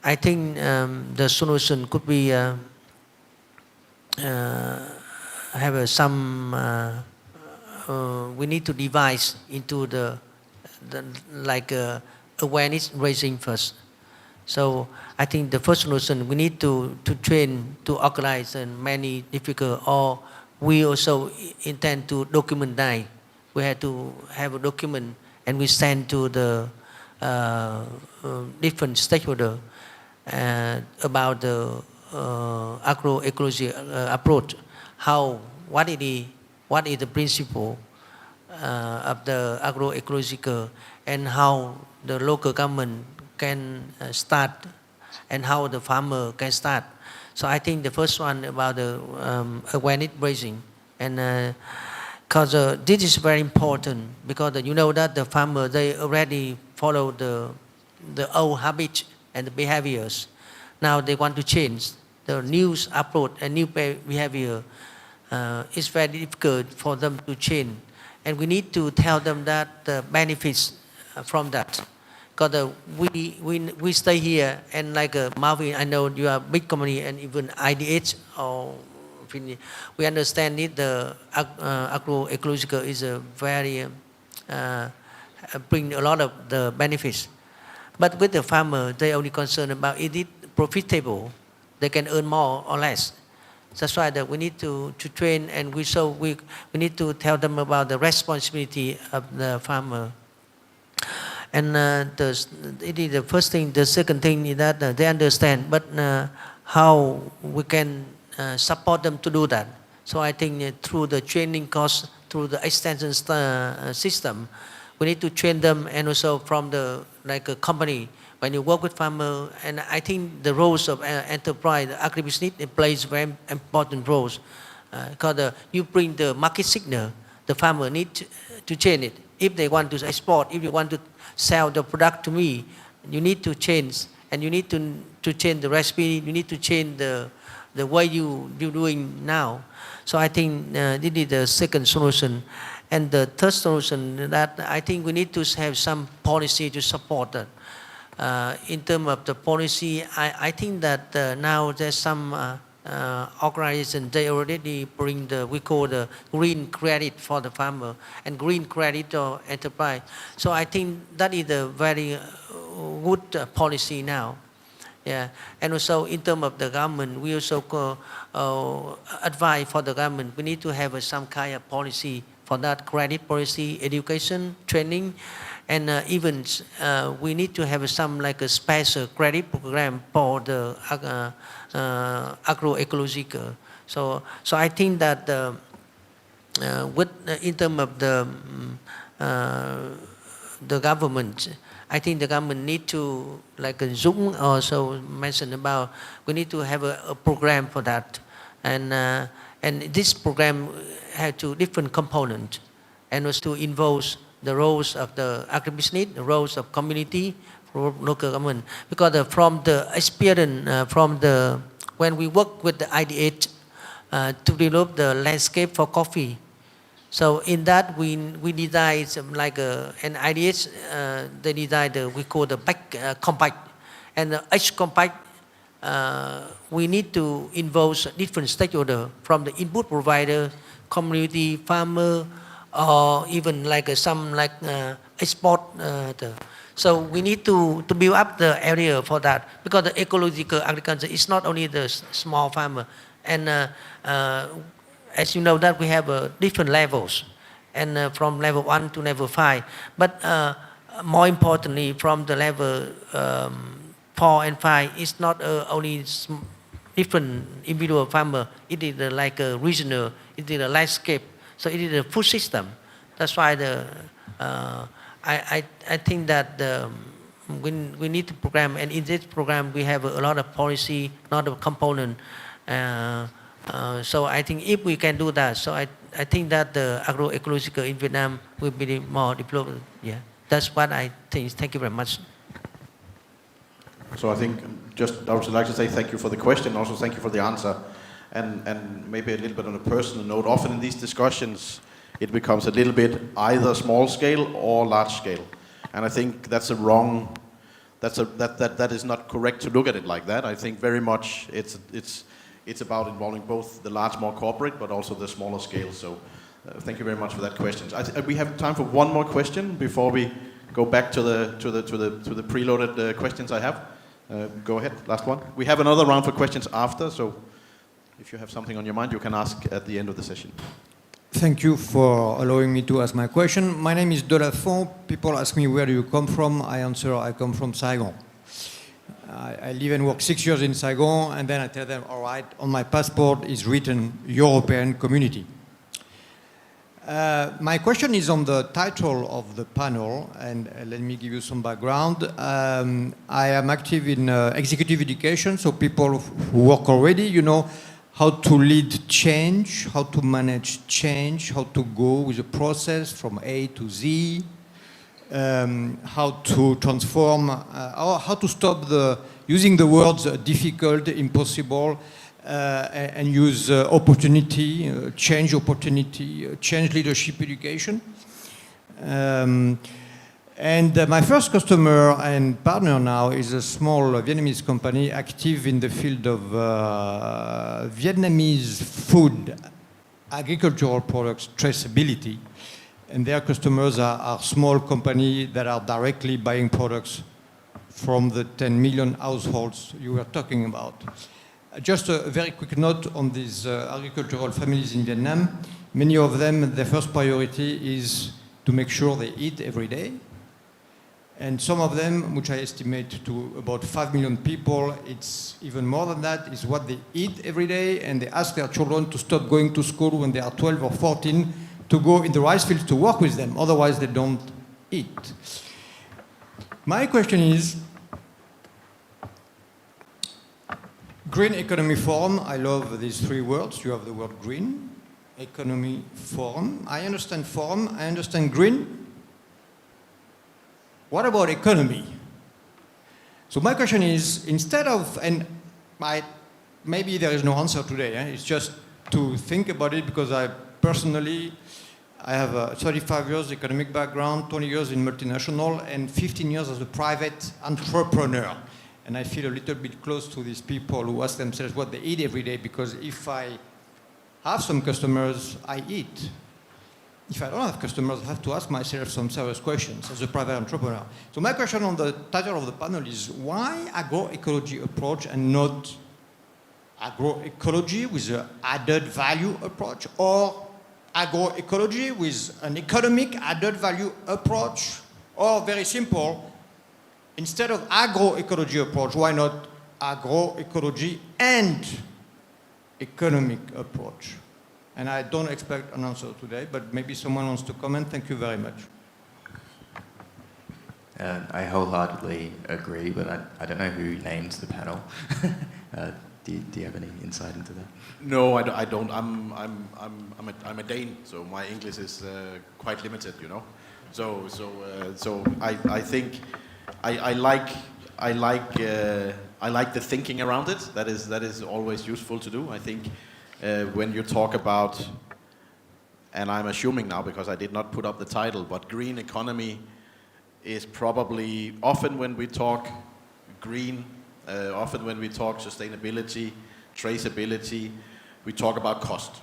I think the solution could be have some, we need to devise into the like awareness raising first. So I think the first solution, we need to train, to organize many difficult, or we also intend to document that. We have to have a document and we send to the different stakeholders about the agroecology approach. What is the principle of the agroecological, and how the local government can start, and how the farmer can start. So I think the first one about the awareness raising, and because this is very important, because you know that the farmer, they already follow the old habits and the behaviors. Now they want to change the new approach and new behavior. It's very difficult for them to change, and we need to tell them that the benefits from that. Because we stay here, and like Marvin, I know you are a big company, and even IDH, or we understand it, the agroecological is a very, bring a lot of the benefits. But with the farmer, they only concerned about is it profitable, they can earn more or less. That's why that we need to train, and we need to tell them about the responsibility of the farmer. And it is the first thing. The second thing is that they understand, but how we can support them to do that. So I think through the training course, through the extension system, we need to train them, and also from the like a company, when you work with farmer, and I think the roles of enterprise, the agribusiness, it plays very important roles. Because you bring the market signal, the farmer need to change it. If they want to export, if you want to sell the product to me, you need to change, and you need to change the recipe, you need to change the way you're doing now. So I think this is the second solution. And the third solution, that I think we need to have some policy to support that. In terms of the policy, I think that now there's some organization, they already bring we call the green credit for the farmer, and green credit or enterprise. So I think that is a very good policy now. Yeah. And also in terms of the government, we also advise for the government, we need to have some kind of policy for that, credit policy, education, training, and even we need to have some like a special credit program for the agroecological. So I think that in terms of the government, I think the government need to, like Dũng also mentioned about, we need to have a program for that, and this program has two different components, and also to involve the roles of the agribusiness, the roles of community, local government, because from the experience when we work with the IDH to develop the landscape for coffee. So in that we design like an IDH, they design we call the back compact, and the edge compact. We need to involve different stakeholders, from the input provider, community, farmer, or even like some like export. So we need to build up the area for that, because the ecological agriculture is not only the small farmer, and as you know that we have different levels, and from level 1 to level 5. But more importantly, from the level 4 and 5, it's not only different individual farmer. It is like a regional. It is a landscape. So it is a food system. That's why I think that we need to program, and in this program we have a lot of policy, not a component. So I think if we can do that, so I think that the agroecological in Vietnam will be more developed. Yeah, that's what I think. Thank you very much. So I think I would like to say thank you for the question, also thank you for the answer, and maybe a little bit on a personal note. Often in these discussions, it becomes a little bit either small scale or large scale, and I think that's a wrong. That is not correct to look at it like that. I think very much it's about involving both the large, more corporate, but also the smaller scale. So thank you very much for that question. We have time for one more question before we go back to the preloaded questions I have. Go ahead, last one. We have another round for questions after, so if you have something on your mind, you can ask at the end of the session. Thank you for allowing me to ask my question. My name is Delafont. People ask me, where do you come from? I answer, I come from Saigon. I live and work 6 years in Saigon, and then I tell them, all right, on my passport is written European Community. My question is on the title of the panel, and let me give you some background. I am active in executive education, so people who work already, you know, how to lead change, how to manage change, how to go with a process from A to Z, how to transform, or how to stop using the words difficult, impossible, and use opportunity, change leadership education. And my first customer and partner now is a small Vietnamese company active in the field of Vietnamese food, agricultural products traceability. And their customers are small companies that are directly buying products from the 10 million households you were talking about. Just a very quick note on these agricultural families in Vietnam. Many of them, their first priority is to make sure they eat every day. And some of them, which I estimate to about 5 million people, it's even more than that, is what they eat every day, and they ask their children to stop going to school when they are 12 or 14 to go in the rice fields to work with them, otherwise they don't eat. My question is, Green Economy Forum, I love these three words. You have the word green, economy, forum. I understand forum, I understand green. What about economy? So my question is, instead of, and maybe there is no answer today, it's just to think about it, because I have a 35 years economic background, 20 years in multinational, and 15 years as a private entrepreneur. And I feel a little bit close to these people who ask themselves what they eat every day, because if I have some customers, I eat. If I don't have customers, I have to ask myself some serious questions as a private entrepreneur. So my question on the title of the panel is, why agroecology approach and not agroecology with an added value approach, or agroecology with an economic added value approach, or very simple, instead of agroecology approach, why not agroecology and economic approach? And I don't expect an answer today, but maybe someone wants to comment. Thank you very much. I wholeheartedly agree, but I don't know who names the panel. Do you have any insight into that? No, I don't. I'm a Dane, so my English is quite limited, you know. So I think I like the thinking around it. That is always useful to do. I think when you talk about, and I'm assuming now because I did not put up the title, but green economy is probably often when we talk green, often when we talk sustainability, traceability, we talk about cost.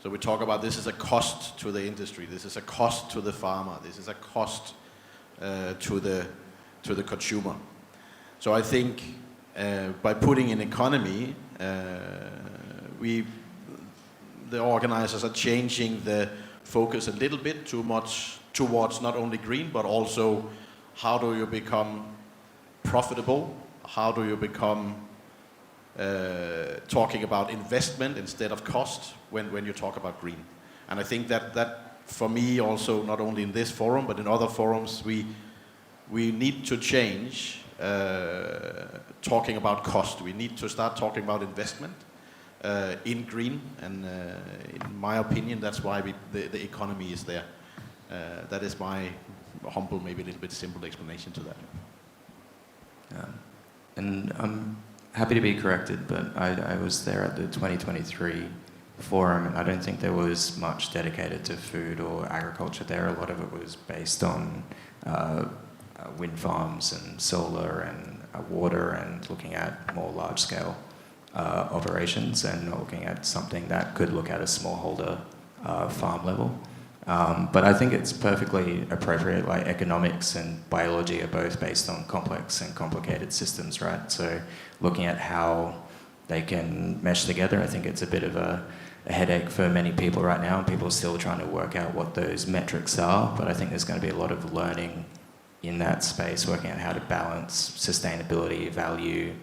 So we talk about this is a cost to the industry, this is a cost to the farmer, this is a cost to the consumer. So I think by putting in economy, the organizers are changing the focus a little bit too much towards not only green, but also how do you become profitable? How do you become talking about investment instead of cost when you talk about green? And I think that for me also, not only in this forum, but in other forums, we need to change talking about cost. We need to start talking about investment in green, and in my opinion, that's why the economy is there. That is my humble, maybe a little bit simple explanation to that. And I'm happy to be corrected, but I was there at the 2023 forum, and I don't think there was much dedicated to food or agriculture there. A lot of it was based on wind farms and solar and water, and looking at more large-scale operations, and looking at something that could look at a smallholder farm level. But I think it's perfectly appropriate. Like, economics and biology are both based on complex and complicated systems, right? So looking at how they can mesh together, I think it's a bit of a headache for many people right now, and people are still trying to work out what those metrics are. But I think there's going to be a lot of learning in that space, working out how to balance sustainability, value,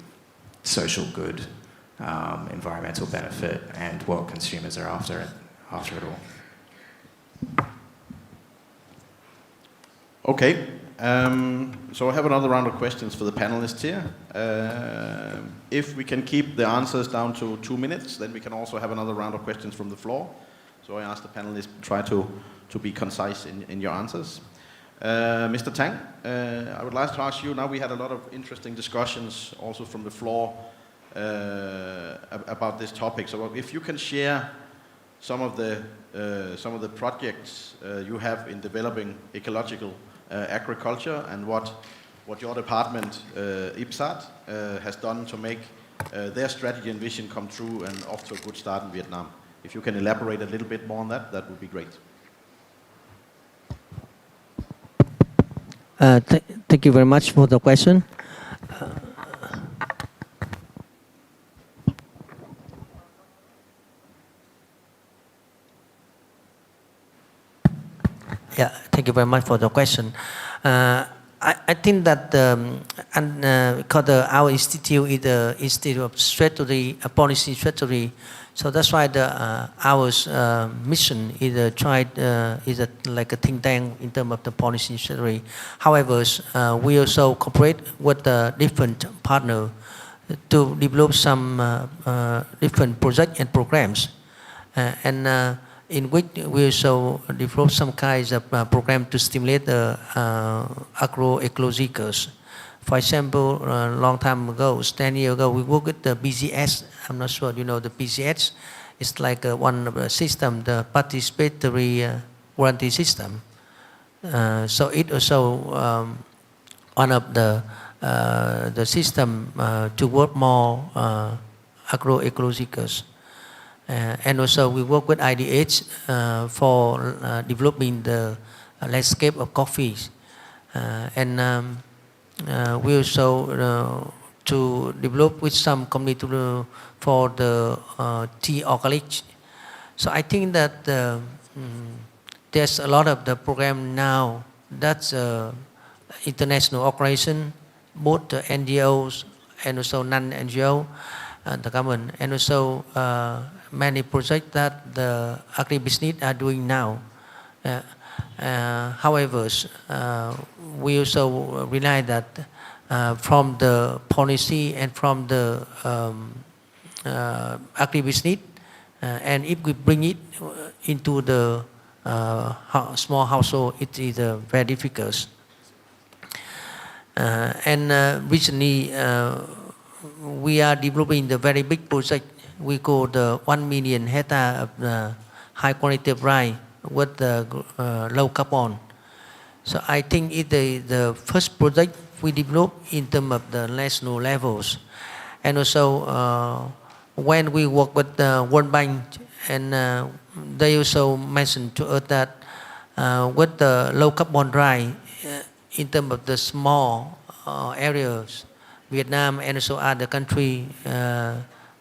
social good, environmental benefit, and what consumers are after it all. Okay, so I have another round of questions for the panelists here. If we can keep the answers down to 2 minutes, then we can also have another round of questions from the floor. So I ask the panelists to try to be concise in your answers. Mr. Tang, I would like to ask you, now we had a lot of interesting discussions also from the floor about this topic. So if you can share some of the projects you have in developing ecological agriculture, and what your department, IPSAT, has done to make their strategy and vision come true and off to a good start in Vietnam. If you can elaborate a little bit more on that, that would be great. Thank you very much for the question. Yeah, thank you very much for the question. I think that because our institute is the Institute of Strategy, Policy Strategy, so that's why our mission is like a think tank in terms of the policy strategy. However, we also cooperate with different partners to develop some different projects and programs, in which we also develop some kinds of program to stimulate the agroecology course. For example, a long time ago, 10 years ago, we worked with the BZS. I'm not sure you know the BZS. It's like one of the system, the participatory warranty system. So it also one of the system to work more agroecology course. And also we work with IDH for developing the landscape of coffees. We also to develop with some community for the tea organic. So I think that there's a lot of the program now that's international organization, both the NGOs and also non-NGO, the government, and also many projects that the agribusiness are doing now. However, we also rely that from the policy and from the agribusiness, and if we bring it into the small household, it is very difficult. Recently, we are developing the very big project. We call the 1 million hectare of high quality of rice with the low carbon. So I think it's the first project we develop in terms of the national levels. And also when we work with the World Bank, and they also mentioned to us that with the low carbon rice, in terms of the small areas, Vietnam and also other countries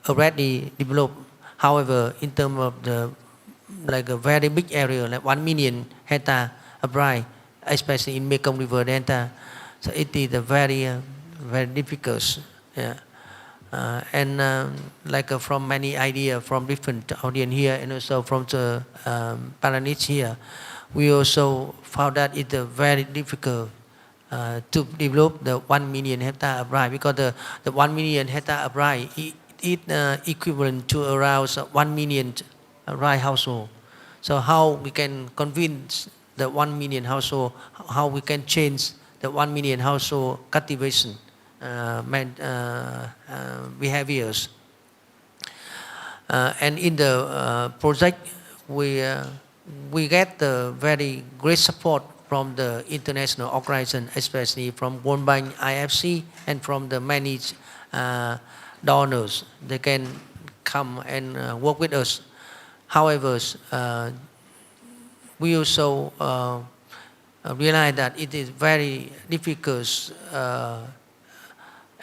already developed. However, in terms of the like a very big area, like 1 million hectare upright, especially in Mekong River Delta. So it is a very, very difficult. Yeah. From many ideas from different audience here and also from the panelists here, we also found that it's very difficult to develop the 1 million hectare upright, because the 1 million hectare upright is equivalent to around 1 million rice household. So how we can convince the 1 million household, how we can change the 1 million household cultivation behaviors. And in the project, we get the very great support from the international organization, especially from World Bank, IFC, and from the many donors. They can come and work with us. However, we also realize that it is very difficult,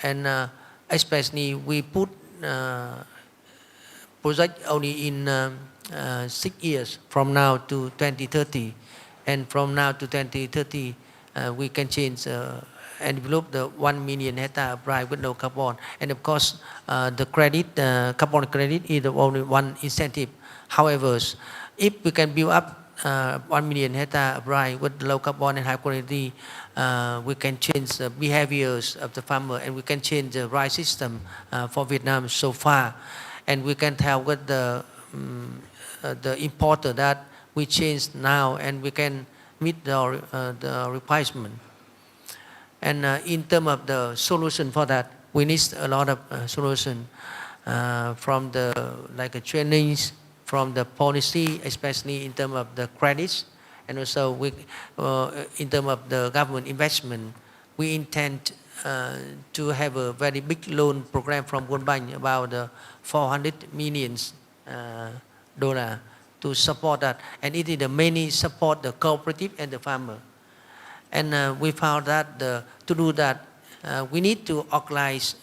and especially we put project only in 6 years from now to 2030, and from now to 2030 we can change and develop the 1 million hectare upright with no carbon. And of course the credit, carbon credit is the only one incentive. However, if we can build up 1 million hectare upright with low carbon and high quality, we can change the behaviors of the farmer, and we can change the rice system for Vietnam so far. And we can tell with the importer that we change now and we can meet the requirement. And in terms of the solution for that, we need a lot of solution from the trainings, from the policy, especially in terms of the credits, and also in terms of the government investment. We intend to have a very big loan program from World Bank, about $400 million to support that. And it is the mainly support the cooperative and the farmer. And we found that to do that, we need to organize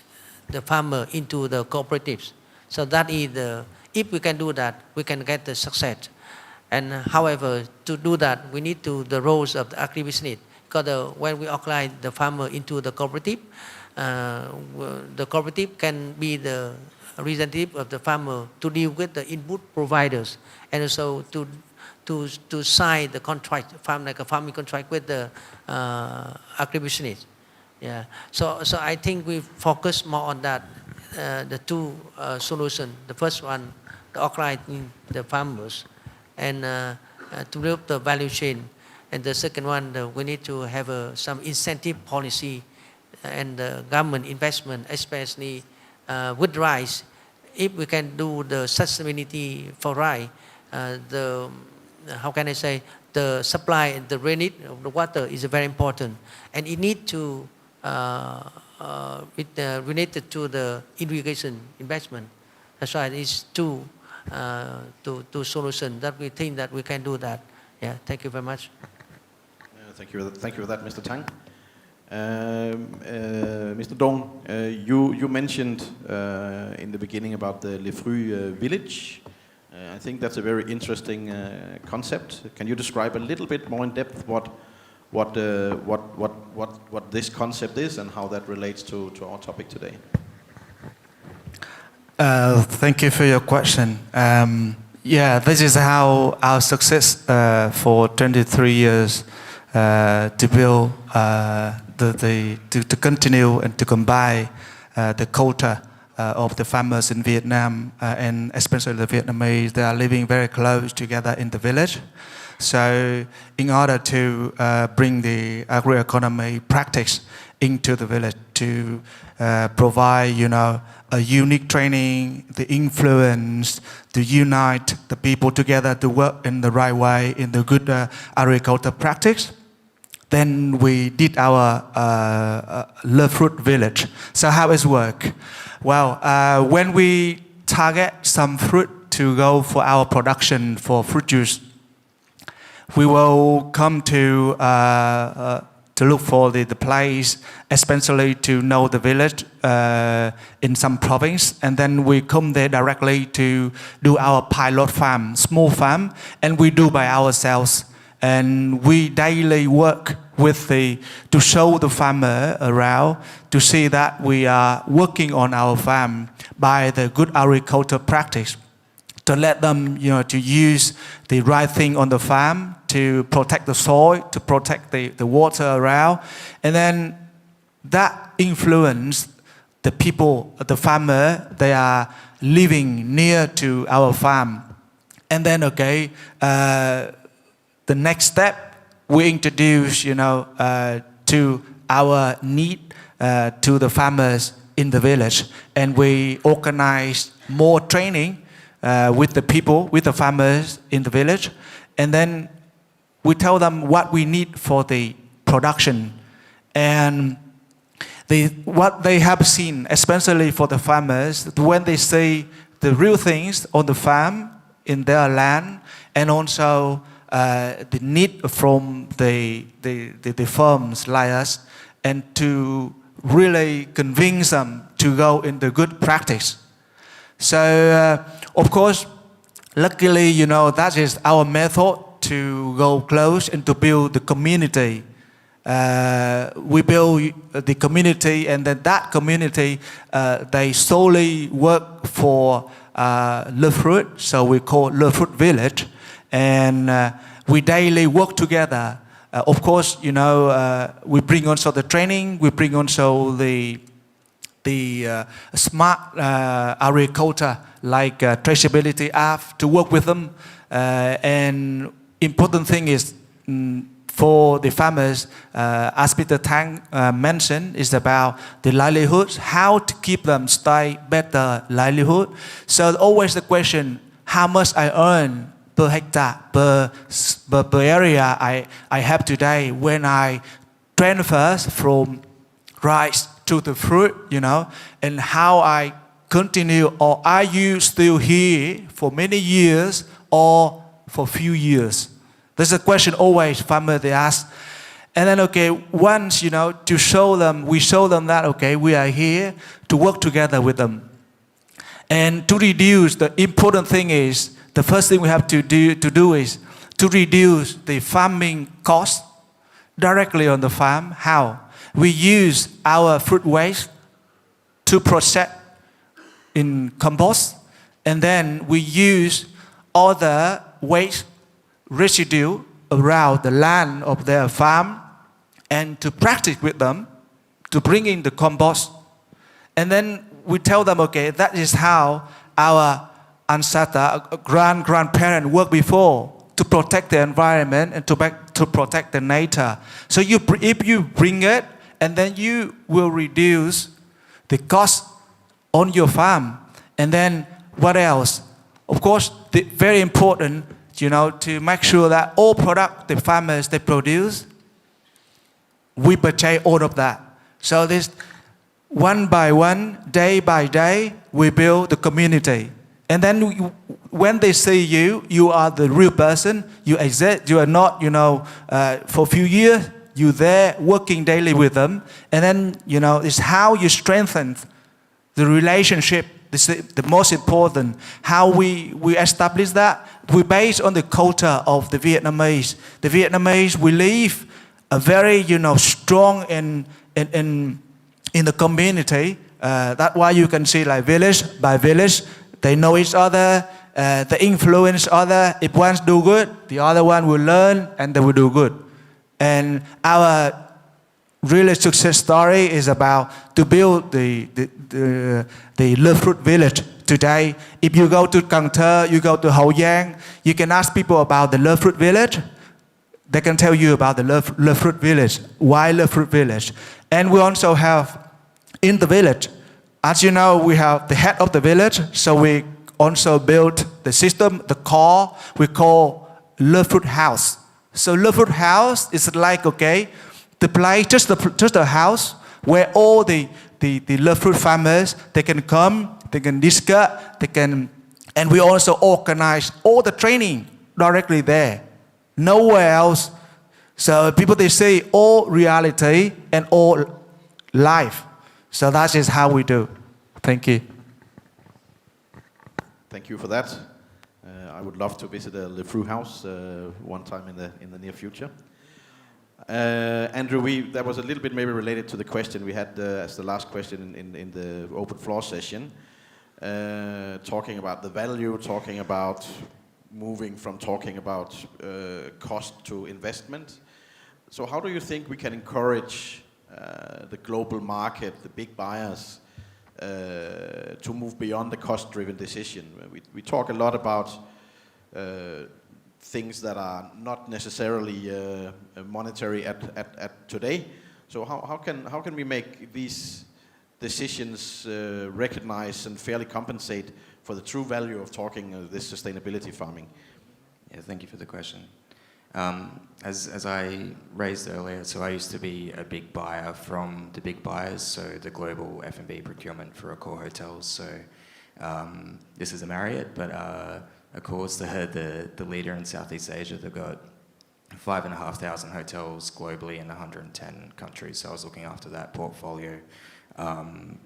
the farmer into the cooperatives. So that is if we can do that, we can get the success. And however, to do that, we need the roles of the agribusiness. Because when we organize the farmer into the cooperative can be the representative of the farmer to deal with the input providers, and also to sign the contract, like a farming contract with the agribusiness. Yeah. So I think we focus more on that. The two solutions. The first one, the organizing the farmers and to develop the value chain. And the second one, we need to have some incentive policy and government investment, especially with rice. If we can do the sustainability for rice, how can I say, the supply and the drainage of the water is very important, and it needs to related to the irrigation investment. That's why it's two solutions that we think that we can do that. Yeah, thank you very much. Thank you for that, Mr. Tang. Mr. Dong, you mentioned in the beginning about the Le Fruit village. I think that's a very interesting concept. Can you describe a little bit more in depth what this concept is and how that relates to our topic today? Thank you for your question. Yeah, this is how our success for 23 years to build, to continue and to combine the culture of the farmers in Vietnam, and especially the Vietnamese. They are living very close together in the village. So in order to bring the agroeconomy practice into the village, to provide, a unique training, the influence, to unite the people together to work in the right way, in the good agriculture practice, then we did our Le Fruit village. So how it work? Well, when we target some fruit to go for our production for fruit juice, we will come to to look for the place, especially to know the village in some province. And then we come there directly to do our pilot farm, small farm, and we do by ourselves. And we daily work with to show the farmer around, to see that we are working on our farm by the good agriculture practice, to let them, to use the right thing on the farm, to protect the soil, to protect the water around. And then that influence the people, the farmer, they are living near to our farm. And then, the next step, we introduce, to our need to the farmers in the village. And we organize more training with the people, with the farmers in the village. And then we tell them what we need for the production. And what they have seen, especially for the farmers, when they see the real things on the farm, in their land, and also the need from the firms like us, and to really convince them to go in the good practice. So, of course, luckily, that is our method to go close and to build the community. We build the community, and then that community, they solely work for Le Fruit, so we call Le Fruit Village. And we daily work together. Of course, we bring also the training, we bring also the smart agriculture, like traceability app, to work with them. And important thing is for the farmers, as Peter Tang mentioned, is about the livelihoods, how to keep them stay better livelihood. So always the question, how much I earn per hectare, per area I have today when I transfer from rice to the fruit, and how I continue, or are you still here for many years or for few years? There's a question always farmers they ask. And then once to show them, we show them that we are here to work together with them. And to reduce, the important thing is, the first thing we have to do is to reduce the farming cost directly on the farm. How? We use our fruit waste to process in compost, and then we use other waste residue around the land of their farm, and to practice with them to bring in the compost. And then we tell them, that is how our ancestor, grandparent worked before, to protect the environment and to protect the nature. So if you bring it, and then you will reduce the cost on your farm. And then what else? Of course, very important, to make sure that all product the farmers they produce, we purchase all of that. So this, one by one, day by day, we build the community. And then when they see you are the real person, you exist, you are not, for a few years, you're there working daily with them. And then, it's how you strengthen the relationship. This is the most important. How we establish that, we based on the culture of the Vietnamese. The Vietnamese, we live a very, strong in the community. That's why you can see like village by village, they know each other, they influence other. If one do good, the other one will learn and they will do good. And our really success story is about to build the Le Fruit Village today. If you go to Cần Thơ, you go to Hậu Giang, you can ask people about the Le Fruit Village. They can tell you about the Le Fruit Village. Why Le Fruit Village? And we also have in the village, as you know, we have the head of the village. So we also built the system, the core, we call Le Fruit House. So Le Fruit House is like, the place, just a house where all the Le Fruit farmers, they can come, they can discuss, and we also organize all the training directly there. Nowhere else. So people, they say all reality and all life. So that is how we do. Thank you. Thank you for that. I would love to visit a Le Fru house one time in the near future. Andrew, that was a little bit maybe related to the question we had as the last question in the open floor session, talking about the value, talking about moving from talking about cost to investment. So how do you think we can encourage the global market, the big buyers, to move beyond the cost-driven decision? We talk a lot about things that are not necessarily monetary at today. So how can we make these decisions recognize and fairly compensate for the true value of talking this sustainability farming? Yeah, thank you for the question. As I raised earlier, so I used to be a big buyer from the big buyers, so the global F&B procurement for Accor hotels. So this is a Marriott, but Accor's the leader in Southeast Asia. They've got 5,500 hotels globally in 110 countries. So I was looking after that portfolio and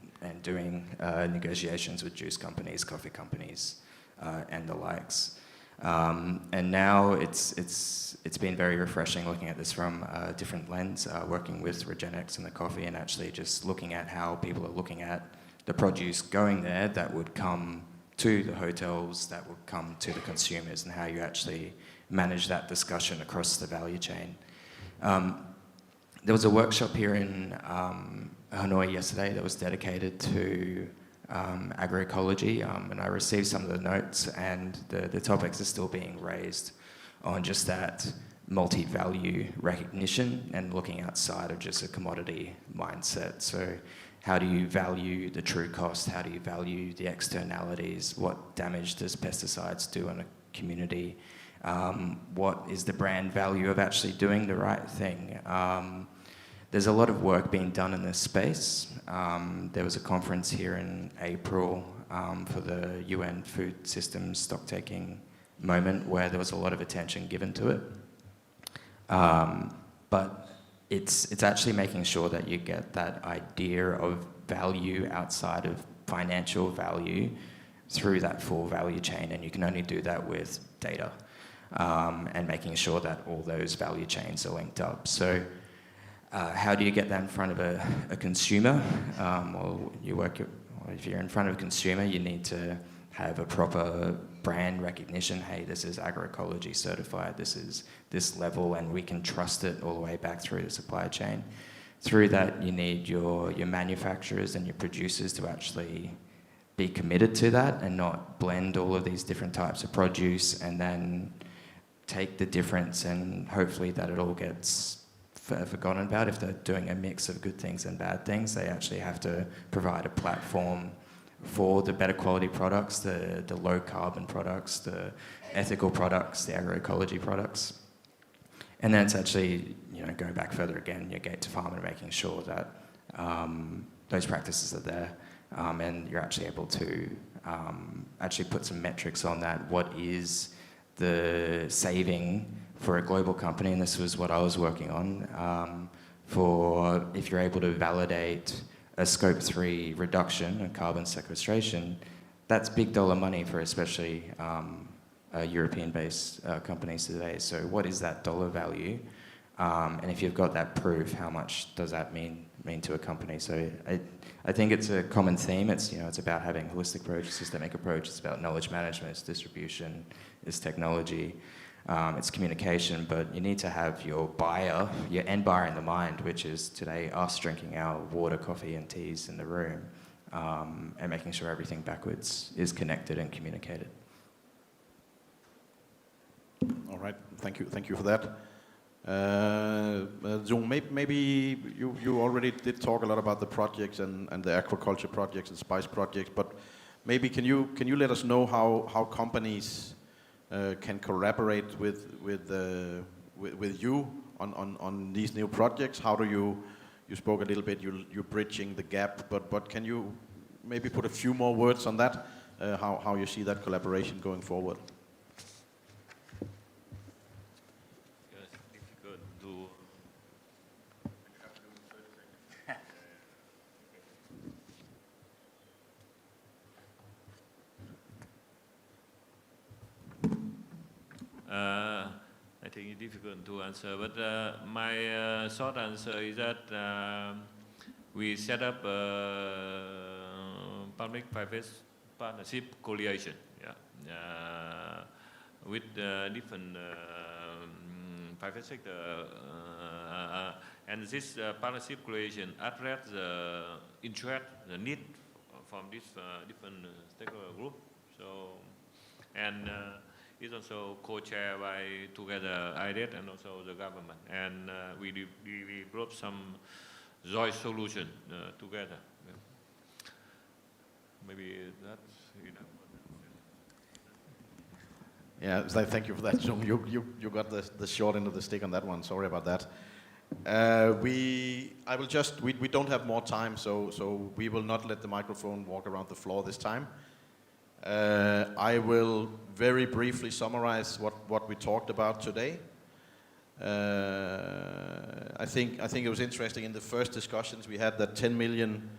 doing negotiations with juice companies, coffee companies, and the likes. And now it's been very refreshing looking at this from a different lens, working with Regenex and the coffee, and actually just looking at how people are looking at the produce going there that would come to the hotels, that would come to the consumers, and how you actually manage that discussion across the value chain. There was a workshop here in Hanoi yesterday that was dedicated to agroecology, and I received some of the notes, and the topics are still being raised on just that multi-value recognition and looking outside of just a commodity mindset. So how do you value the true cost? How do you value the externalities? What damage does pesticides do in a community? What is the brand value of actually doing the right thing? There's a lot of work being done in this space. There was a conference here in April for the UN Food Systems Stocktaking moment where there was a lot of attention given to it. But it's actually making sure that you get that idea of value outside of financial value through that full value chain, and you can only do that with data and making sure that all those value chains are linked up. So how do you get that in front of a consumer? If you're in front of a consumer, you need to have a proper brand recognition. Hey, this is agroecology certified, this is this level, and we can trust it all the way back through the supply chain. Through that, you need your manufacturers and your producers to actually be committed to that and not blend all of these different types of produce and then take the difference and hopefully that it all gets forgotten about. If they're doing a mix of good things and bad things, they actually have to provide a platform for the better quality products, the low carbon products, the ethical products, the agroecology products. And then it's actually, going back further again, your gate to farm and making sure that those practices are there and you're actually able to actually put some metrics on that. What is the saving for a global company? And this was what I was working on, for if you're able to validate a scope 3 reduction and carbon sequestration, that's big dollar money for especially European-based companies today. So what is that dollar value? And if you've got that proof, how much does that mean to a company? So I think it's a common theme. It's about having a holistic approach, a systemic approach. It's about knowledge management, it's distribution, it's technology, it's communication. But you need to have your buyer, your end buyer in the mind, which is today us drinking our water, coffee, and teas in the room, and making sure everything backwards is connected and communicated. All right, thank you for that. Dung, maybe you already did talk a lot about the projects and the aquaculture projects and spice projects, but maybe can you let us know how companies can collaborate with you on these new projects? How do you spoke a little bit, you're bridging the gap, but can you maybe put a few more words on that, how you see that collaboration going forward? to. I think it's difficult to answer, but my short answer is that we set up a public-private partnership coalition, with different private sector, and this partnership coalition address the interest, the need from this different stakeholder group. So, and it's also co-chaired by together IDET and also the government, and we develop some joint solution together. Maybe that's enough. Yeah, so thank you for that, Jung. You got the short end of the stick on that one. Sorry about that. We don't have more time, so we will not let the microphone walk around the floor this time. I will very briefly summarize what we talked about today. I think it was interesting in the first discussions we had that 10 million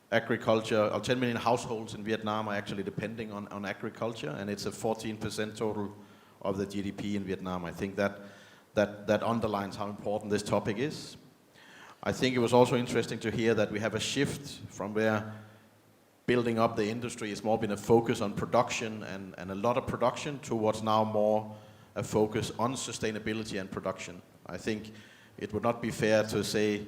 agriculture, or 10 million households in Vietnam are actually depending on agriculture, and it's a 14% total of the GDP in Vietnam. I think that underlines how important this topic is. I think it was also interesting to hear that we have a shift from where building up the industry has more been a focus on production and a lot of production towards now more a focus on sustainability and production. I think it would not be fair to say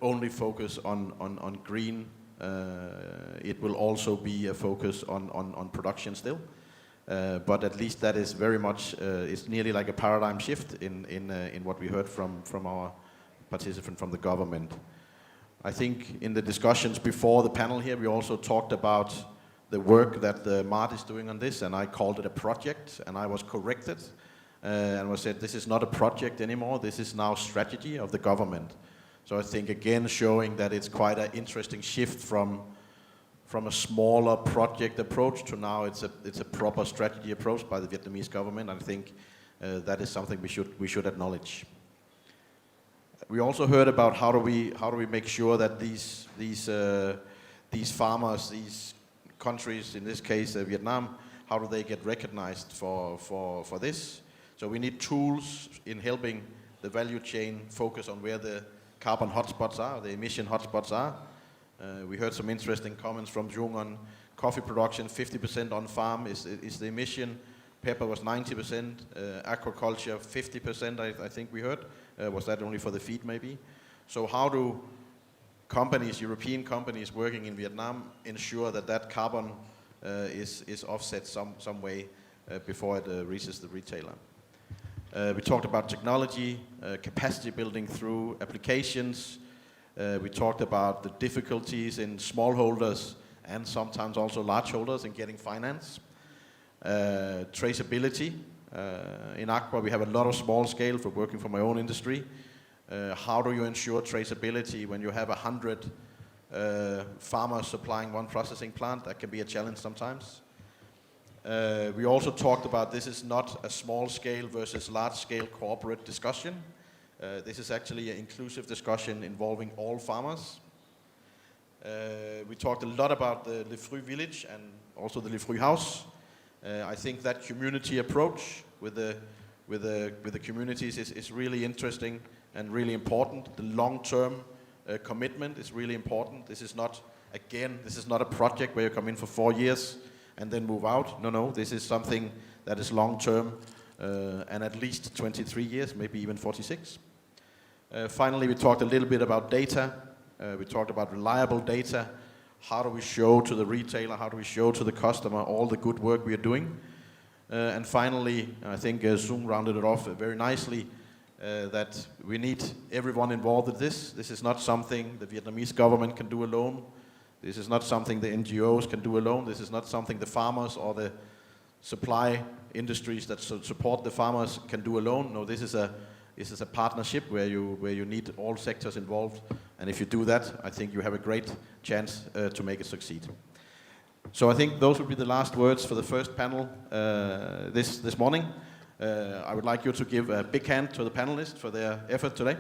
only focus on green. It will also be a focus on production still. But at least that is very much, it's nearly like a paradigm shift in what we heard from our participant from the government. I think in the discussions before the panel here, we also talked about the work that the MART is doing on this, and I called it a project, and I was corrected, and was said this is not a project anymore, this is now strategy of the government. So I think again showing that it's quite an interesting shift from a smaller project approach to now it's a proper strategy approach by the Vietnamese government. I think that is something we should acknowledge. We also heard about how do we make sure that these farmers, these countries, in this case Vietnam, how do they get recognized for this? So we need tools in helping the value chain focus on where the carbon hotspots are, the emission hotspots are. We heard some interesting comments from Jung on coffee production, 50% on farm is the emission. Pepper was 90%, aquaculture 50%, I think we heard. Was that only for the feed maybe? So how do companies, European companies working in Vietnam, ensure that carbon is offset some way before it reaches the retailer? We talked about technology, capacity building through applications. We talked about the difficulties in smallholders and sometimes also large holders in getting finance. Traceability. In Aqua, we have a lot of small scale for working for my own industry. How do you ensure traceability when you have 100 farmers supplying one processing plant? That can be a challenge sometimes. We also talked about this is not a small scale versus large scale corporate discussion. This is actually an inclusive discussion involving all farmers. We talked a lot about the Le Fruit village and also the Le Fruit house. I think that community approach with the communities is really interesting and really important. The long-term commitment is really important. This is not a project where you come in for 4 years and then move out. No, this is something that is long-term and at least 23 years, maybe even 46. Finally, we talked a little bit about data. We talked about reliable data. How do we show to the retailer, how do we show to the customer all the good work we are doing? And finally, I think Zoom rounded it off very nicely, that we need everyone involved in this. This is not something the Vietnamese government can do alone. This is not something the NGOs can do alone. This is not something the farmers or the supply industries that support the farmers can do alone. No, this is a partnership where you need all sectors involved. And if you do that, I think you have a great chance to make it succeed. So I think those would be the last words for the first panel this morning. I would like you to give a big hand to the panelists for their effort today.